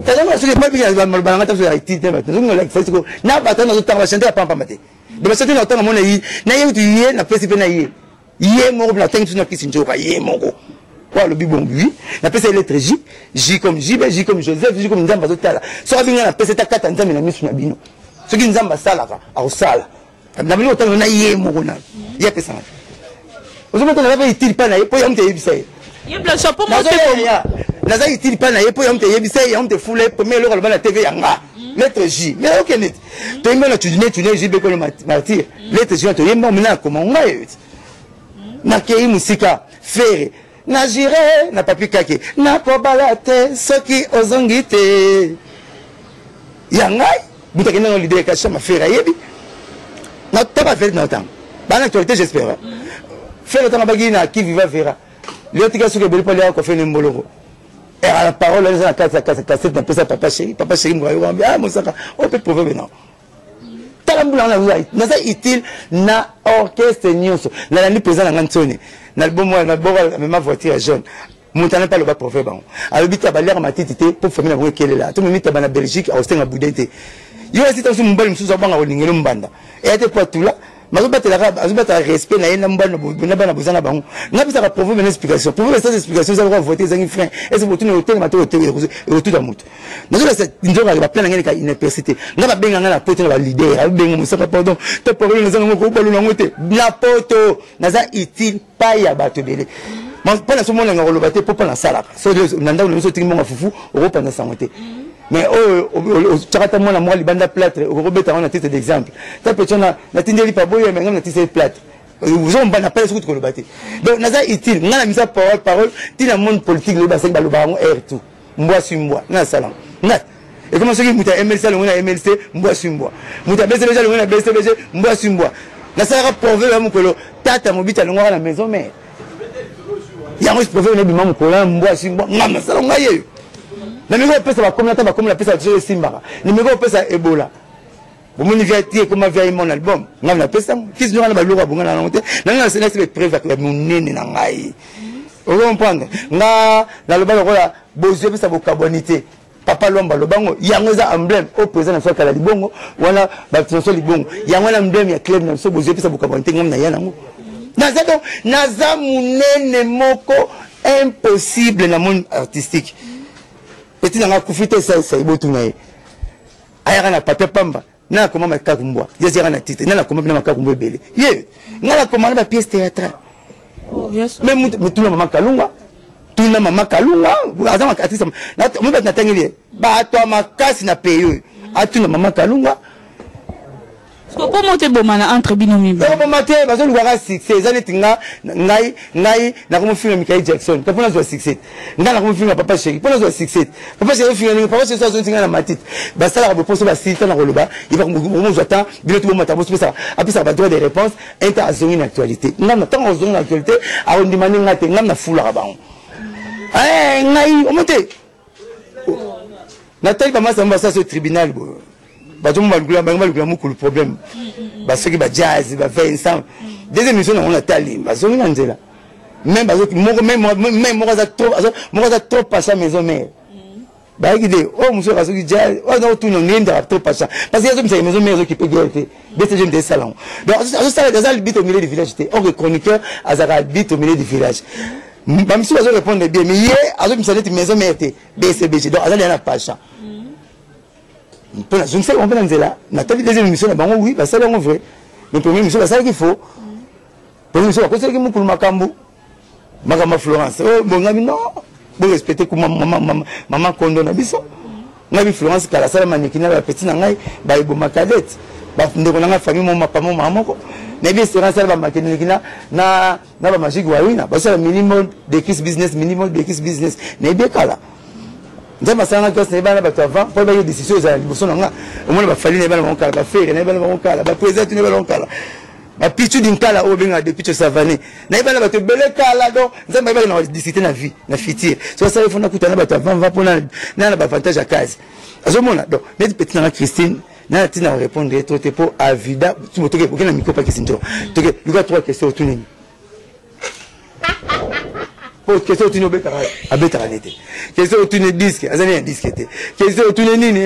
tala ma so ke papi ya maloba ngata so ya tite ba so ngola fasiko na bata na utanga basente pampa mate de basente na utanga mona yi na ye utu ye na pesi pe na ye mo na tangi tuna kisi njoka ye moko kwa lo bibon lui na pesi lettre J comme J comme Joseph J comme nzamba zo tala so abinga na pesi ta kata nzambe na misu na bino so ki nzamba sala ka ausala na bino otanga na ye moko na ya pesa ozomo tanga ba itili pa na ye po ya mte yebisa ye yebla so po mo te na za itili pa na ye po ya mte yebisa ye ya mte fule premier lo ba na TV yanga lettre J mais ok net to imena tu J be ko le martyr lettre J to yemba mena comment on aye na kei musika fere na jire na papi kake na ko balate soki ozongite yanga butaki na leader ka chama fere yebi. Non, tu n'as pas fait de temps. Dans l'actualité, j'espère. Fais le temps à qui viva verra. L'autre gars, ce que je peux dire, c'est un mbolo. Et à la parole, elle est à la cassette, on peut ça, papa chéri, ah, mon sac, on peut prouver maintenant. Talamboula, on a utile, na orchestre, nyonso, na l'année présente, na ngantone, na le bon mois, na ma voiture jaune. Montana pas le bas prouver, bon. Alors, bita balère ma titité, pour faire la voix qu'elle est là. Tout le monde est en Belgique, à Austin, à Boudente. Yo asi tansu mbali msuza banga olingelo mbanda ete kwa tula mazobata respect na yena mbana bana bozana bango ngapisa ka prouver une explication prouver cette explication ça va voter zangi frein et c'est pour tout hôtel mato hôtel et tout amutu nazola cette ndoka ba plan ngene ka université ngaba benga ngana poto na leader abenga musaka pardon to parole nzanga ngoko balu na ngote na poto naza utile pa ya bato bele mais pas na somo ngalo bate po pa na sala so nanda no so tingi monga fufu opa na sangote. Mais tu as tellement moi libanda plâtre au rebeta on a titre d'exemple ta personne na tindeli pa boye mais na titre plâtre vous on pas appelle ce que le bâti donc naza utile ngana misa parole ti na monde politique le basek baloba ngo air tout mboa sur mboa na salam nat et comment ce qui muta MLC le ngona MLC mboa sur mboa muta BCBG le ngona BCBG mboa sur mboa na sala prouver mu kolo tata mobita le ngona na maison mère ya ngo prouver ne bima mu kola mboa sur mboa ngama sala ngaye na mego pesa ba communauté ba comme la pesa de Simba ni mego pesa Ebola bon moni via tie comme via mon album ngam na pesa kisi ngana ba loka bonga na ngote na ngana sena se preuve ka monene na ngai o comprendre nga na loba lokola bozo pesa bo carbonité papa lomba lobango yango za emblème au président na soka la libongo wana ba so libongo yango na emblème ya club na so bozo pesa bo carbonité ngam na yana ngo naza monene moko impossible na monde artistique. Petit nanga kufite ça ibotu nae ayaka na papier pamba na koma makakumbo yezera na titre na koma na makakumbo bele ye ngala koma na pièce théâtrale mais mutuna mama kalunga azama artiste na mbe na tangeli ba to makasi na peyo atuna mama kalunga Comment monter bomana entre binomi ba comment monter bazo luka succès ezali tinga ngai na comme film Michael Jackson ka pona zo succès ngana comme film papa chéri pona zo succès papa chéri film papa chéri zo tinga na matite ba sala ba poso ba sita na koloba il va comme j'attends bilo tout mata boso ça apisa ba droit de réponse inter azongi na actualité ngana tant azongi na actualité a on demande ngate ngana fula ba ngai o monter Nathalie Bama ça va au tribunal. Bah tout le monde va le problème. Bah ceux qui va jazz, va faire ensemble. Deuxième mission on Nathalie, bah zo nganzela. Même bah même moi ça trop passer maison mère. Bah idée, oh monsieur Raso qui jazz, oh non tout non n'importe trop passer. Parce qu'il y a des maisons mère qui peut guetter. BCG des salons. Donc ça les habite au milieu du village, or le chroniqueur Azara habite au milieu du village. Même si vous répondez bien, mais hier, avec une salette maison mère BCBG, donc Azara n'a pas ça. Je ne sais pas comment on là. Nathalie deuxième émission là, oui, bah ça là on vrai. Mais première émission là, ça qu'il faut. Première émission là, quoi c'est que pour Makambo, Makamba Florence. Oh bon, non, bon respecter comme maman Kondo na biso. Nabi Florence kala sala manekina la petite nangai, bah ibo makadette. Bah ndeko nanga famille mon papa mon maman ko. Nabi sera sala ba makenekina na ba magique wawina. Bah ça minimum de kiss business, minimum de kiss business. Nabi kala. Nzamba sana kwa seba na bato avant pour ba décision za liboso nanga. Au moins ba fali na ba na kala, ba faire na ba na kala, ba président na ba kala. Ba pichu dinkala o benga depuis to savane. Na ba na bato belé kala donc nzamba ba na discuter na vie, na futur. So ça il faut na kutana bato avant va pour na ba avantage à case. Azomona donc net petit na Christine na tina répondre trop pour avida tu me toke pour na micro pas question. Toke luka trois questions tout nini. Pour question tu n'obéis pas à bétaralité. Question tu ne disque, azani un disque était. Question tu ne nini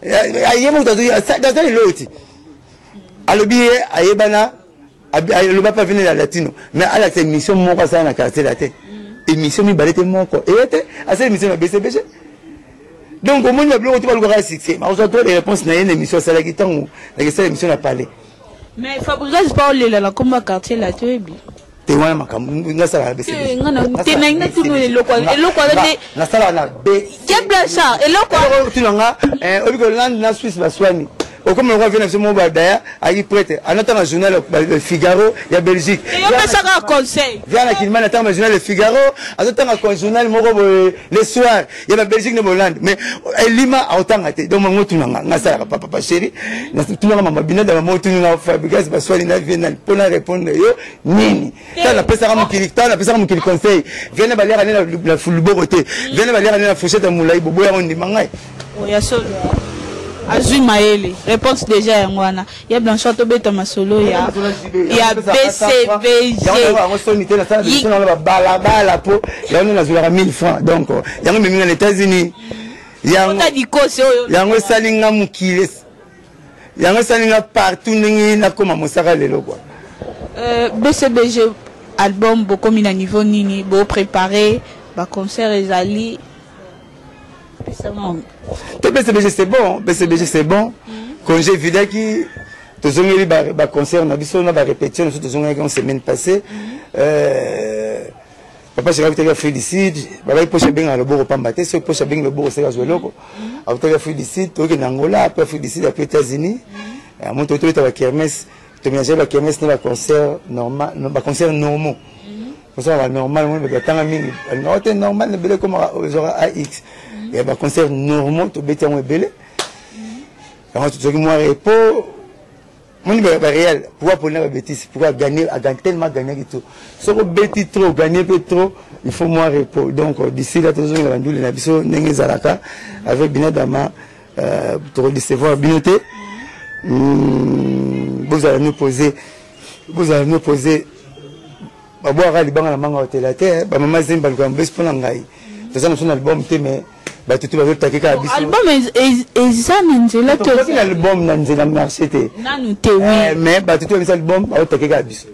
ayemo dans l'autre. Alors bien ayebana le papa venir la latino mais à la émission mon quoi ça na quartier la tête. Émission mi balete mon quoi. Et était à cette émission na BCBG. Donc au moins il y a plus tu vas le voir succès. Mais on a les réponses na une émission ça la guitare la cette émission n'a parlé. Mais Fabrice parle la comme quartier la tête. Tewana makambu ngasala BCBG. Tenanga tuno eloko na sala na B. Kebla ça eloko tunanga obiko land na Suisse baswani. Comme on revient sur mon badaya, aïe prête. En attendant le journal Le Figaro, il y a Belgique. Et on met ça un conseil. Viens à Kilman, attends le journal Le Figaro, attends le journal le soir, il y a la Belgique de Hollande. Mais Lima a autant été. Donc mon tu n'as pas papa chéri. Tu n'as pas bien dans mon tu n'as pas Fabrice Baswani na vienne pour répondre yo nini. Ça la pesa comme qui t'as la pesa comme qui conseil. Viens à baler la full beauté. Viens à baler la fourchette à moulay bobo ya on dit mangai. Oh ya solo. Azui Maele, réponse déjà à moi. Il y a Blanchot Beta Masolo, il y a BCBG. Il y a 1000 francs. Donc, il y a même aux États-Unis. Il y a un salinga mukile. Il y a un salinga partout. Il y a un BCBG album, beaucoup mis à niveau nini, beau préparé, concert et ali. BCBG c'est bon, BCBG c'est bon. Quand j'ai vu qui tous ont eu des concerts, on a vu ça, on a répété, nous avons eu une semaine passée. Papa j'ai vu Afrique du Sud, papa il poche bien le beau repas maté, c'est poche bien le beau c'est la joie loco. Après Afrique du Sud, toi qui Angola, après Afrique du Sud, après États-Unis, à mon tour tu es à la kermesse, tu me dis la kermesse dans le concert normal, le concert normaux. Concert normal, on va attendre mini, non normal, le bel comme genre AX. Il y a des concerts normaux, tu bêtes en belé. Quand tu te dis moi repos, mon niveau réel, pourquoi pour la bêtise, pourquoi gagner, tellement gagner et tout. Si on bêtit trop, gagner peu trop, il faut moins repos. Donc d'ici là, tous les vendus, les abisso, n'engagez zalaka, avec Binadama, pour recevoir Binoté, vous allez nous poser, boire les bancs à la main au télé, maman Zimba, le grand best pour l'angaï. C'est un album, mais. Bah tu vas attaquer à Bissau. Album est ça Nanzela toi. C'est l'album Nanzela marché té. Nanu té oui. Mais bah tu vas album à attaquer à Bissau.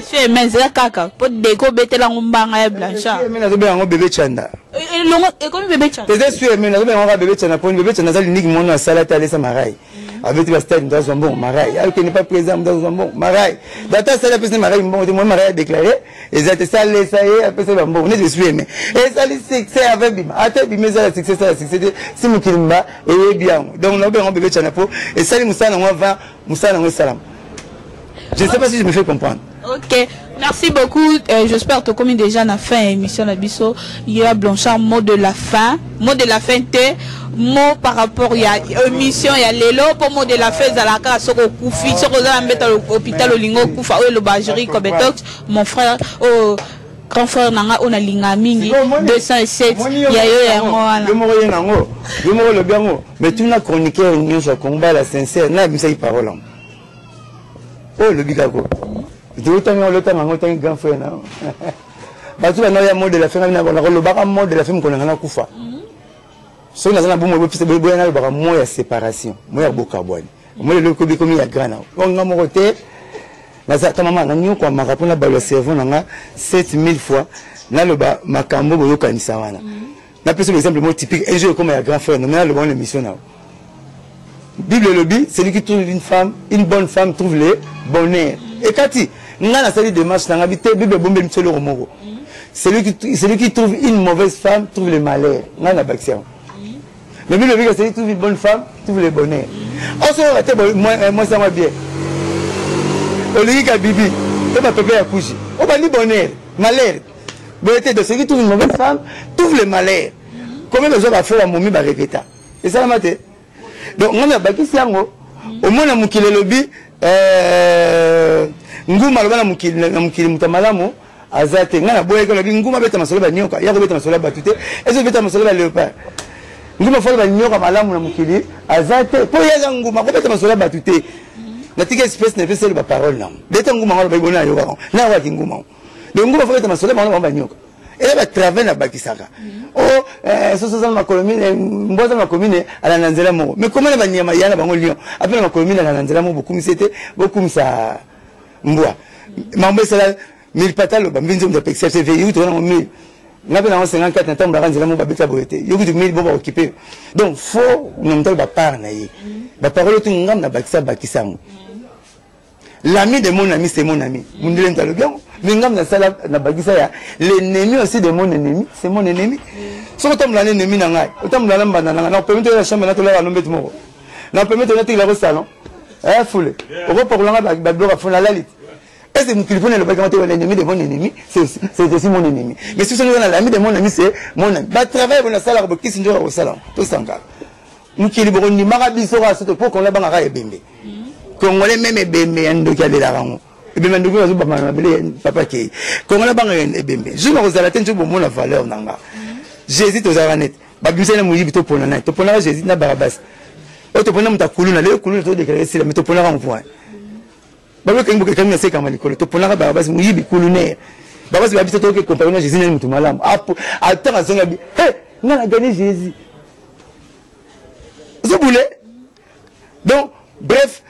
C'est Nanzela kaka. Pour déco betela ngombanga ya blancha. Mais nazo bien ngo bébé chanda. Et longo et comme bébé chanda. C'est sûr mais nazo bien ngo bébé chanda pour bébé chanda ça unique mon salata aller ça marai. Avec le stade dans un bon marai. Alors qu'il n'est pas présent dans un bon marai. Data ça la personne marai bon moi marai déclaré et ça ça les ça y est après c'est bon on est suis mais et ça les succès avec bim attends bim ça succès si mon kilimba et bien donc on a bien bébé chana pour et ça les moussa on va moussa on salam. Je ne sais pas si je me fais comprendre. OK, merci beaucoup. J'espère que comme déjà na fin émission la biso, il y a Blanchard mot de la fin té mot par rapport il y a émission il y a lelo pour mot de la fin za la ka soko kufi soko za mbeta l'hôpital olingo kufa o le bajeri kobetox mon frère grand frère nanga on a linga mingi 207 ya yo yango wana yo moko yenango yo moko le biango mais tu na chroniqueur nyonso combat la sincère na bisa yi parole am oh le bikako tu otanga le tanga ngota grand frère na batu na ya mode de la femme na le baka mode de la femme qu'on a kufa so na zana bomo bo na le baka mo ya séparation mo ya bokabwani mo le ko bi komi ya grana on nga moko te na za ta mama na nyo kwa makapona ba le cerveau na 7000 fois na le ba makambo boyo kanisa wana na pese l'exemple mo typique un jour comme ya grand frère na le bon émission na Bible le dit celui qui trouve une femme une bonne femme trouve le bonheur et kati nga na sali démarche na ngabité Bible bombe mtsolo romoko celui qui trouve une mauvaise femme trouve le malheur nga na baction mais Bible dit que celui qui trouve une bonne femme trouve le bonheur on se rate moi ça va bien Olika bibi et ma pépé a couché on va dire bonheur malheur bonheur de celui qui trouve une mauvaise femme trouve le malheur comment les gens va faire la momie va répéter et ça la maté donc on a baki siango au moins na mukile lobi nguma loba na mukile mutamalamu azate ngana boye ko lobi nguma beta masolo ba nyoka ya ko beta masolo ba tute ezo beta masolo ba leopard nguma folo ba nyoka malamu na mukile azate po yeza nguma ko beta masolo ba tute na tika espèce ne pese ba parole na beta nguma ngalo ba ibona yoka na wa nguma donc nguma folo beta masolo ba nyoka et ba travail na bakisaka oh ça ma commune mboza ma commune ala nanzela mo mais comment ba nyama yana bango lion après ma commune ala nanzela mo beaucoup c'était beaucoup ça mbwa mambo sala mil patalo ba mbinzo mda pexer CV you to na mil ngabe na 54 na tambo ranzela mo ba beta boete yo kutu mil bo ba occuper donc faut nomtal ba par na yi ba parole tu ngam na bakisango l'ami de mon ami c'est mon ami mundele ntalo bien mais ngam na sala na bagisa ya l'ennemi aussi de mon ennemi c'est mon ennemi so ko tamla ennemi na ngai o tamla na mbana na na permettre la chambre na to la lombe tumo na permettre na tila ko salon foule o ko pour la ba bloc fona la lit est-ce que mon téléphone le ba quand l'ennemi de mon ennemi c'est aussi mon ennemi mais si c'est l'ami de mon ami c'est mon ami ba travail na sala ko kisi njora au salon to sanga mukili bo ni marabiso ra soto pour qu'on la banga ka ebembe Congolais même ebembe ando kia de la rango ebembe ando kia zuba mana bele papa ki Congolais banga ebembe juma kozala tenjo bo mona valeur nanga Jésus to zaranet ba bimisa na muyibi to pona na to pona Jésus na Barabas o to pona mutakulu na le kulu to déclarer sila mais to pona en point ba lo kengo ke kamina seka malikolo to pona Barabas muyibi kulu ne Barabas ba bito to ke comparer na Jésus na mutu malamu apo atanga zonga bi hey na gagner Jésus zo boule donc bref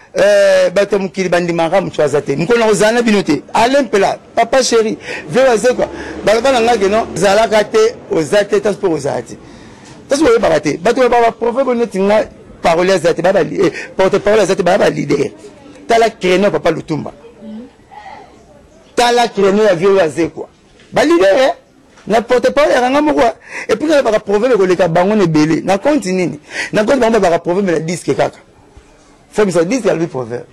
batom kili bandi mara mchwazate mkono ozana binote alempela papa chéri vewaze quoi balaba nanga keno zala kate ozate tasport ozate tasport babate bato baba prophète netinga parole azate baba porte parole azate baba leader tala créneau papa Lutumba tala créneau ya vewaze quoi ba leader na porte parole ranga moko et puis na baba prophète ko leka bango ne belé na continue na ko baba prophète na disque kaka faut que ça dise qu'elle lui proverbe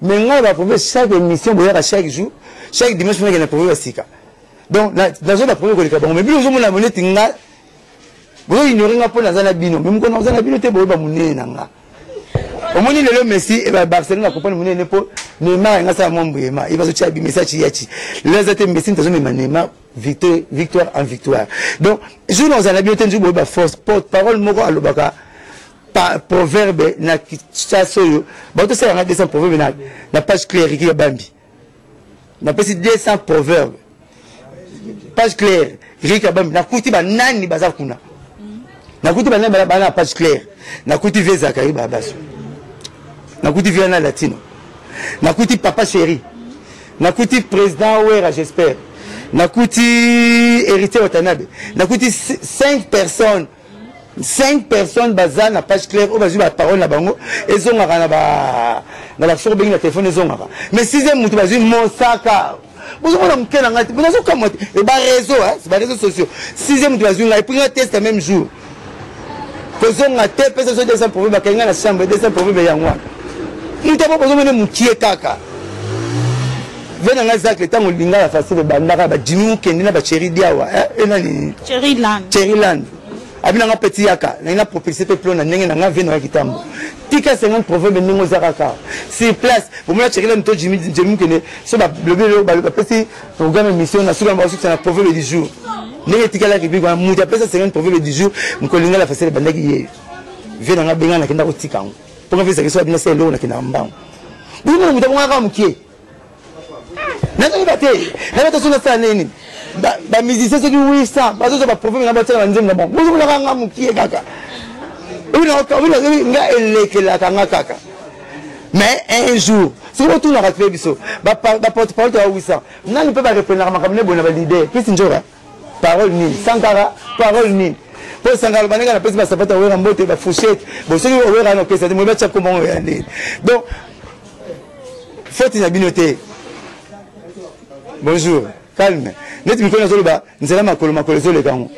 mais on va prouver chaque émission chaque jour chaque dimanche on va prouver sika donc la zone prouver que les cabons mais bien on a monnaie tinga vous ignorez nga pour na bino mais on na bino te ba monnaie nanga au moins le Messi et Barcelone na comprendre monnaie nepo Neymar nga sa mombo ema il va se tirer message yachi les autres Messi tazo me Neymar victoire en victoire donc jour on a bino te njubo ba force porte parole moko alobaka proverbe na kitsasoyo bato sala na 200 proverbe na page claire qui bambi na pesi 200 proverbe page claire rika bambi na kuti ba nani baza kuna na kuti ba nani na page claire na kuti veza kari babaso na kuti viana latino na kuti papa chéri na kuti président Ouera j'espère na kuti héritier Watanabe na kuti 5 personnes bazan na page claire au bazu ba parole na bango ezongaka na la sur bengi na téléphone ezongaka mais sixième mutu bazu mosaka bozo na mkena ngati bozo kamote et ba réseau c'est ba réseaux sociaux sixième mutu bazu na et puis na test le même jour kozonga te pesa so 200 pour ba kenga na chambre 200 pour ba yangwa mutu ba bozo mene mutie kaka vena nga zak le tango linga la facile bandaka ba jimi kendi na ba chéri diawa e nani Cherryland Abina nga petit yaka, na propulsé pe plon na ndenge na nga vino ya kitambo. Tika 50 proverbe ndenge ozaka. Sur place, pour moi checker le Jimmy kene so ba blobelo ba petit programme émission na suka ba na proverbe du jour. Ndenge tika la kibi kwa muta pesa 50 proverbe du jour, mkolinga la fasele bandaki ye. Vino nga benga na kenda ko tika ngo. Pour nga fisa so abina se lo na kenda mbango. Bino muta nga ka mukie. Nani bate, nani to sona sa nini. Ba musicien ceux qui oui ça parce que ba prophète na ba tsela nzembo na bon bozo la nga mukie kaka nga elekela kanga kaka mais un jour si on tourne à faire biso ba porte-parole de oui ça nani peut pas reprendre la makamne bona ba leader puis njora parole ni sankara parole ni pour sankara banenga na pesi ba sapata wera mbote ba fourchette bo ceux qui wera na pesa de mo ba tcha comment on est donc faut une binoté bonjour calme net mi kona zoloba nzela makolo zole kango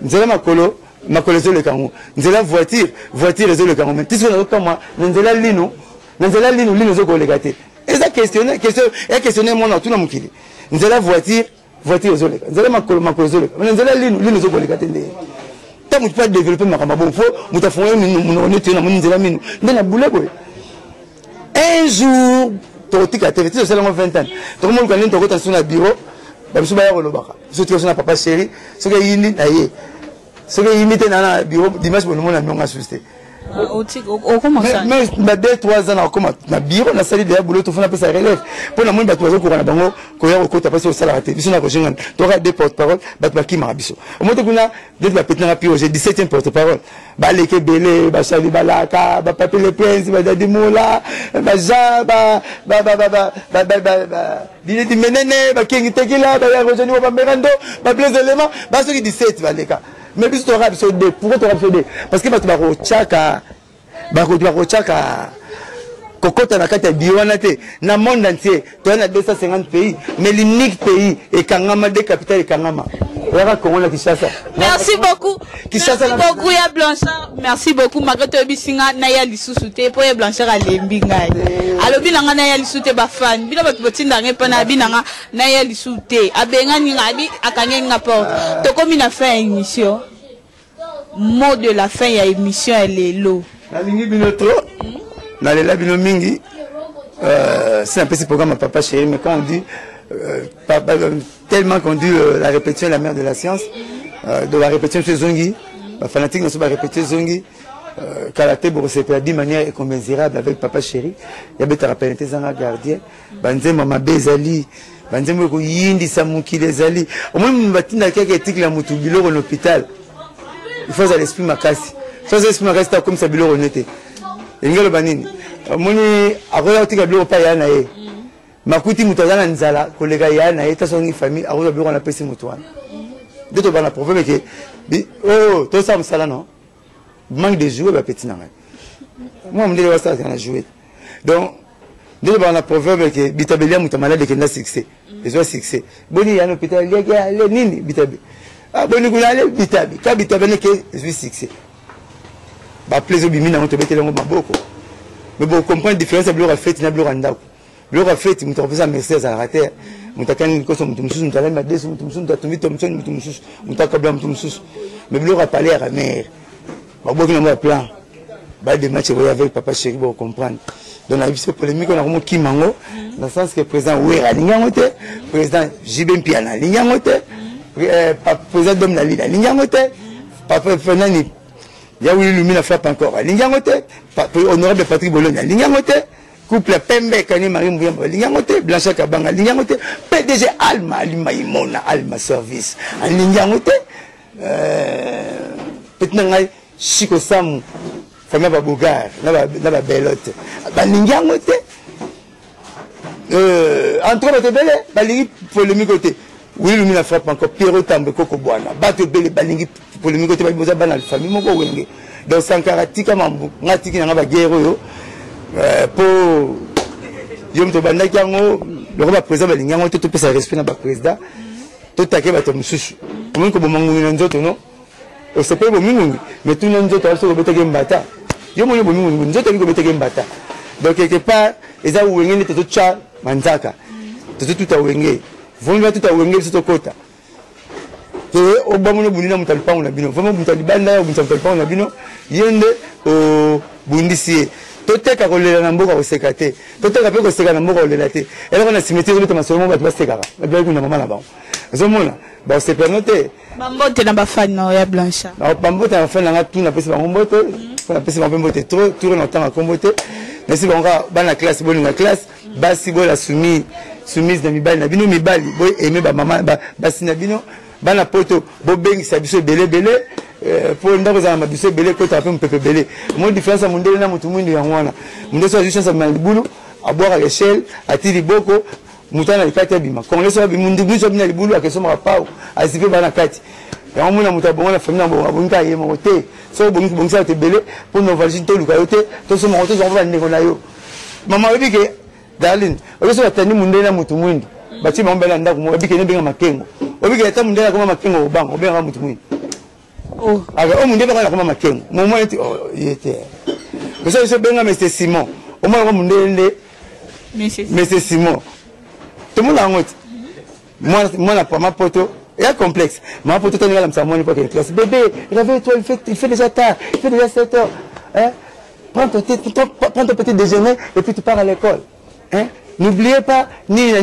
nzela makolo zole kango nzela voiture zole kango mais tiso na kama nzela lino zoko legate eza questionner mon tout na mukili nzela voiture zole nzela makolo zole nzela lino zoko legate ndé ta mutu pas développer makamba bon fo mutafonye mon na nzela mino ndena boule boy un jour totika teveti so selon 20 ans to mo ko nto ko ta suna bureau ba biso ba ya kolobaka biso tiko suna papa chéri so ke yindi na ye so ke yimite na bureau dimanche bon mona nonga susté au comment ça mais 2-3 ans comme na bureau na sali de boulot to fona pesa relève pour na mo ba to ko na bango ko ya ko ta pesa au salaire biso na ko jengan to ka des porte-parole ba to ki ma biso au mo to kuna de ba petna na pio j'ai 17e porte-parole ba leke belé ba sali balaka ba papier le prince ba dadi mola ba ja ba dile di menene ba kengi tekila ba ya rojani ba merando ba blaze élément ba so ki 17 ba leka mais biso to rabiso de pourquoi to rabiso de parce que ba to ba ko chaka kokota na kati ya biwana te na monde entier to na 250 pays mais l'unique pays et kangama de capitale et kangama Yara Congo na Kinshasa. Merci beaucoup. Kinshasa merci beaucoup ya Blanchard. Merci beaucoup Magato bisinga na ya lisusu te po ya Blanchard alembi ngai. Alobi nanga na ya lisusu te ba fan. Bila batu botinda ngai pa na binanga na ya lisusu te. Abenga ninga abi akange nga porte. To komi na fin émission. Mot de la fin ya émission elle est l'eau. Na lingi binotro. Na lela bino mingi. C'est un petit programme à papa chéri mais quand on dit tellement qu'on dit la répétition est la mère de la science, de la répétition chez Zongi, la fanatique ne se pas répéter Zongi, Karaté pour se faire d'une manière incommensurable avec papa chéri, il y a des thérapeutes un gardien, banze mama bezali, banze moko yindi samuki les ali, au moins nous batina quelques articles la mutu biloko en hôpital, il faut à l'esprit makasi, sans l'esprit makasi comme ça biloko n'était, il y a le banini, moni après article biloko pas yana e. Makuti mutazana nzala kolega yana eta songi famille aroza biro na pesi mutwana deto bana problème que oh to ça msala non manque de jouer ba petit na moi me dire ça na jouer donc deto bana problème que bitabelia mutamala de kenda succès besoin succès boni yana hôpital ya le nini bitabe ah boni kuna le bitabe ka bitabe que je succès ba plaisir bimina on te betela ngo maboko mais bon comprendre différence blo ra fête na blo randa le refait tu me trouves ça Mercedes à la terre mon takan ko so mutumsusu mutala ma desu mutumsusu mutatumbi tomson mutumsusu mutakabla mutumsusu mais le rappelé à la mère ba boki na mo plan ba de match avec papa chéri pour comprendre donc la vie polémique on a vraiment qui mango dans le sens que président Ouera lingangote président Jibem Piana lingangote président Dom Nali lingangote papa Fernani ya oui lumina frappe encore lingangote honorable Patrick Bologna lingangote couple Pembe Kani Marie Mbouyamba lingangote Blanchard Kabanga lingangote PDG Alma Alimaimona Alma Service lingangote petnanga Chiko Samu famille Babogar na ba belote ba lingangote entre ba tebele ba lingi polémique côté oui lumina frappe encore Pierrot Tambe Koko Bwana ba tebele ba lingi polémique côté ba boza bana famille moko wenge donc Sankara tika mambu ngatiki na ba guerre yo pour yom to banda kiango le roi président balingango to pesa respect na ba président to take ba to mususu mun ko bomangu na nzoto no o se pe bomingu mais tout nzoto also ko beteke mbata yo mo yo bomingu nzoto ko beteke mbata donc quelque part eza wenge ni to cha manzaka to tout a wenge vonga tout a wenge to kota au bamono bundina mutalipa on a bino vraiment mutalibanda ou mutalipa on a bino yende au bundisi toteka kolela na mboka kosekate toteka pe koseka na mboka kolela te alors on a cimetière de masomo ba sekara ba kuna mama na ba zomona ba se permettre bambote na bafani na ya blancha ba bambote na bafani na tuna pesi ba mbote na pesi ba mbote trop tourner dans temps à combote mais si bonga bana classe bolinga classe basi bola soumise na mibali na bino mibali boy aimer ba mama basi na bino bana poto bobengisa biso belé pour ndako za mabiso belé ko tape mpepe belé mo différence mondele na mutu mwindi ya mwana munde so juste ça malibulu a boire à l'échelle a tiri boko mutana likati bima kon leso bimundu biso bina libulu akesoma pao asipe bana kati ya mwana mutabonga na famille na bonga yemo te so bongisa te belé pour nos valeurs to luka yote to so mo to zo ba ndeko na yo mama obike darling oleso batani mundele na mutu mwindi bati mambela ndako mo obike ne benga makengo obike ta mundele kama makengo obango obenga mutu mwindi oh aga o mundele kama makengo mo mo eti oh yete beso so benga monsieur Simon o mo mundele monsieur Simon tout le monde a honte moi la ma poto il y a complexe ma poto tenir la msamoni pour que classe bébé réveille-toi il fait déjà tard il fait déjà 7 heures hein prends ton petit déjeuner et puis tu pars à l'école hein n'oubliez pas ni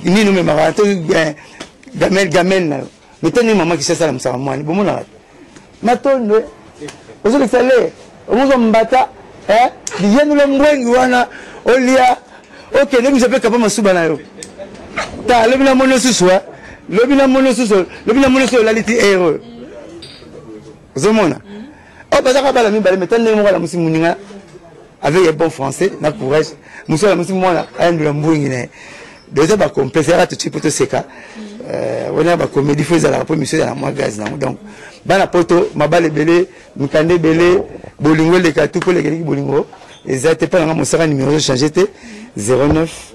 nous même gamel mais tenez maman qui cherche la msamoni bon mon matondo aux autres salé on mbata hein bien nous le mwengi wana olia ok ne vous appelez capable masuba na yo ta le bina mono suswa le bina mono la liti heureux zomona oh bazaka bala mi bale metane mo la musimu ninga avec un bon français na courage muso la musimu mwana ayandula mbungi ne déjà ba complexe ara tout poto seka on a ba comédie faisait la première mission dans moi gaz na donc bana poto mabale belé mikande belé bolingo le katu ko le bolingo exact pas dans mon sera numéro changé 09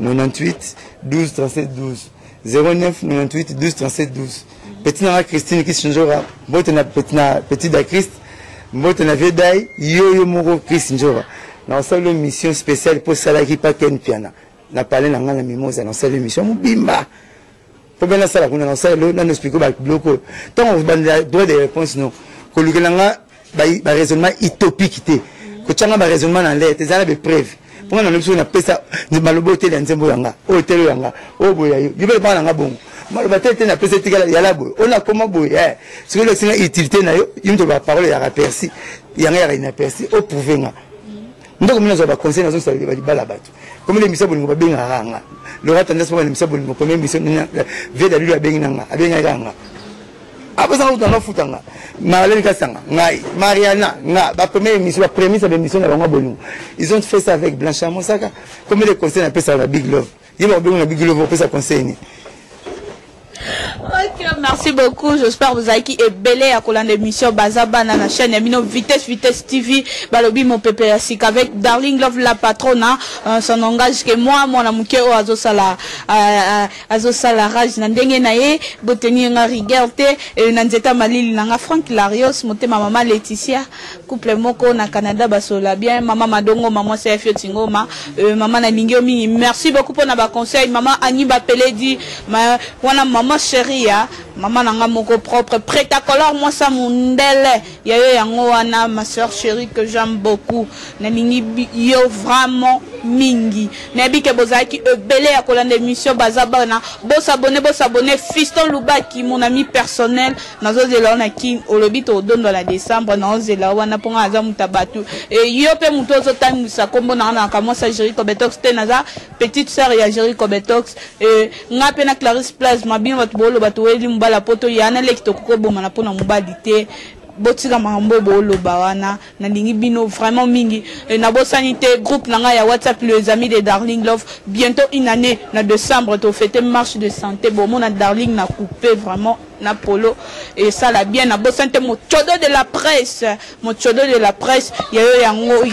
98 12 37 12 09 98 12 37 12 petit na Christine qui changera bote na petit da Christ bote na vedai yo moko Christ njora na sala mission spéciale pour sala qui pas ken piana na parler na ngana mimosa na sala mission mubimba pour bien la sala kuna na sala na expliquer ba bloco tant on va droit des réponses non ko lukelanga ba raisonnement utopique té ko tchanga ba raisonnement na l'air tes ala be preuve pour na leso na pesa ni malobo tele nzembo yanga o tele yanga o boya yo bibe ba na bongo maloba tele na pesa tikala ya labo on a comment boya ce que le singa utilité na yo yimto ba parole ya raperci yanga ya ina perci o pouvenga ndoko mina zo ba conseil na zo sa ba bala batu comme les missions bolingo ba benga ranga le rat tendance pour les missions bolingo comme mission na veda lui abenga nga abenga ranga après ça on a futanga Marlène Kassanga ngai Mariana nga ba première émission la première émission na bango bolingo ils ont fait ça avec Blancha Mosaka comme les conseils appellent ça la Big Love il va bien la Big Love pour ça conseil. Ok, merci beaucoup. J'espère que vous avez qui est belé à coller l'émission Bazaba dans la chaîne Mino Vitesse TV. Balobi mon pépé asik avec Darling Love la patrona. Son engage que moi mon amuke o azosala rage nandenge nae boteni nga rigerte nanzeta malili nanga Frank Larios mote maman Laetitia couple moko na Canada basola bien maman Madongo maman CFO Tingoma maman na lingio mingi. Merci beaucoup pour na ba conseil maman Annie Bapele dit wana maman chérie ya maman nanga moko propre prête à color moi ça mundele ya yo yango wana ma soeur chérie que j'aime beaucoup na lingi yo vraiment mingi na bike bozaki belé à colande émission bazabana bo s'abonner Fiston Lubaki mon ami personnel nazo zela na ki olobito odondo la décembre na zela wana ponga aza mutabatu et yo pe mutozo tamisa kombo na kama sa Jerry Kobetox tenaza petite sœur ya Jerry Kobetox nga pe na Clarisse Place mabino batu bolo batu weli mbala poto yana lekito kokoboma na pona mobali te botika mambo bolo bawana na lingi bino vraiment mingi na bosanité groupe nanga ya WhatsApp les amis de Darling Love bientôt une année na décembre to fêter marche de santé bon mon Darling na coupé vraiment na polo et ça la bien na bosanité mo chodo de la presse ya yo yango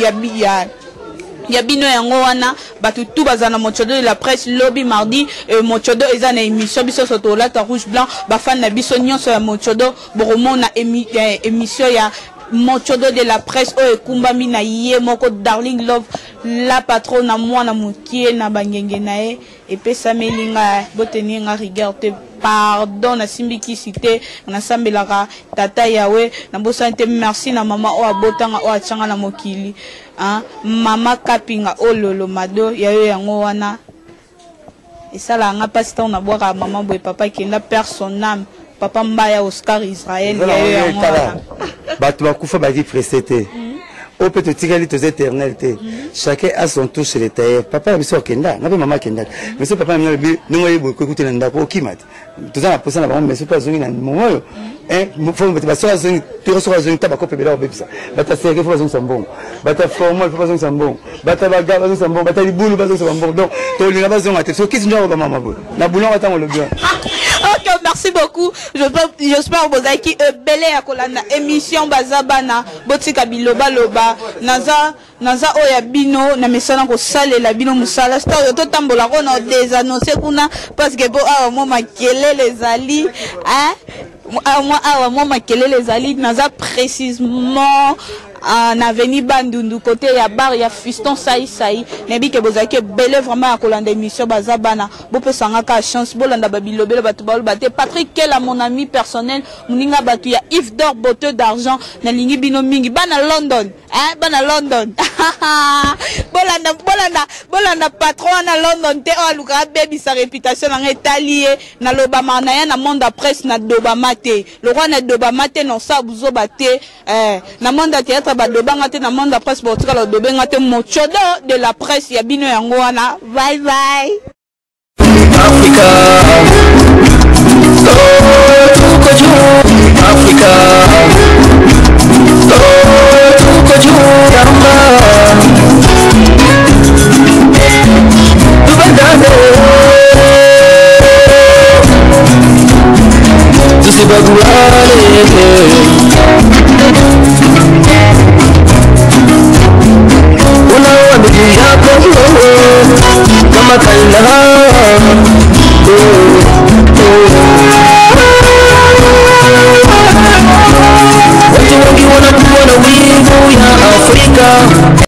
ya bino yango wana batu tout bazana mochodo de la presse lobby mardi mochodo ezana émission biso soto la rouge blanc ba fan na biso nyonso ya mochodo boromo na émission ya mochodo de la presse o ekumba mina ye moko Darling Love la patronne na mwana mukie na bangenge nae et pesa melinga boteni nga rigueur te pardon na simbiki cité na sambelaka tata yawe na bosante merci na mama o abotanga o achanga na mokili mama kapinga ololo mado yayo yango wana esala nga pasi ta na bwaka mama boy papa kenda personne papa mbaya Oscar Israël yayo yango wana bato bakufa badi précédé au peut te tirer les éternels. Chacun a son tour chez les tailleurs. Papa a mis sur Kenda, n'a pas maman Kenda. Mais ce papa a mis nous avons beaucoup écouté dans le qui m'a. Tout ça la personne là mais c'est pas zone dans moment. Hein, faut me passer à zone, tu reçois zone tabac copé là au ça. Bata serre faut zone sambon. Bata formal faut zone sambon. Bata bagarre zone sambon, bata liboulou zone sambon. Donc tu lui la zone à tête. Qu'est-ce que tu as maman boulou? Na boulon attend le bien. Ok, merci beaucoup. J'espère que vous avez qui belé à kolana émission bazabana botika biloba loba naza oya bino na mesana ko sale la bino musala sto to tambola ko na des annoncer kuna parce que bo awa mo makele les ali moi awa mo makele les ali naza précisément en avenue Bandundu côté ya bar ya fiston sai nebi ke bozaki belé vraiment à kolanda émission bazabana bo pesanga ka chance bolanda babilobelo batu balobate Patrick Kela mon ami personnel muninga batu ya Yves d'or beauté d'argent na lingi bino mingi bana London bana London bolanda patron na London te o luka baby sa réputation na etalié na lobama na ya na monde presse na dobama te le roi na dobama te non sa buzo bate na monde théâtre badobanga te na monde presse botika la dobenga te mochodo de la presse ya bino yango wana bye bye Africa Africa This is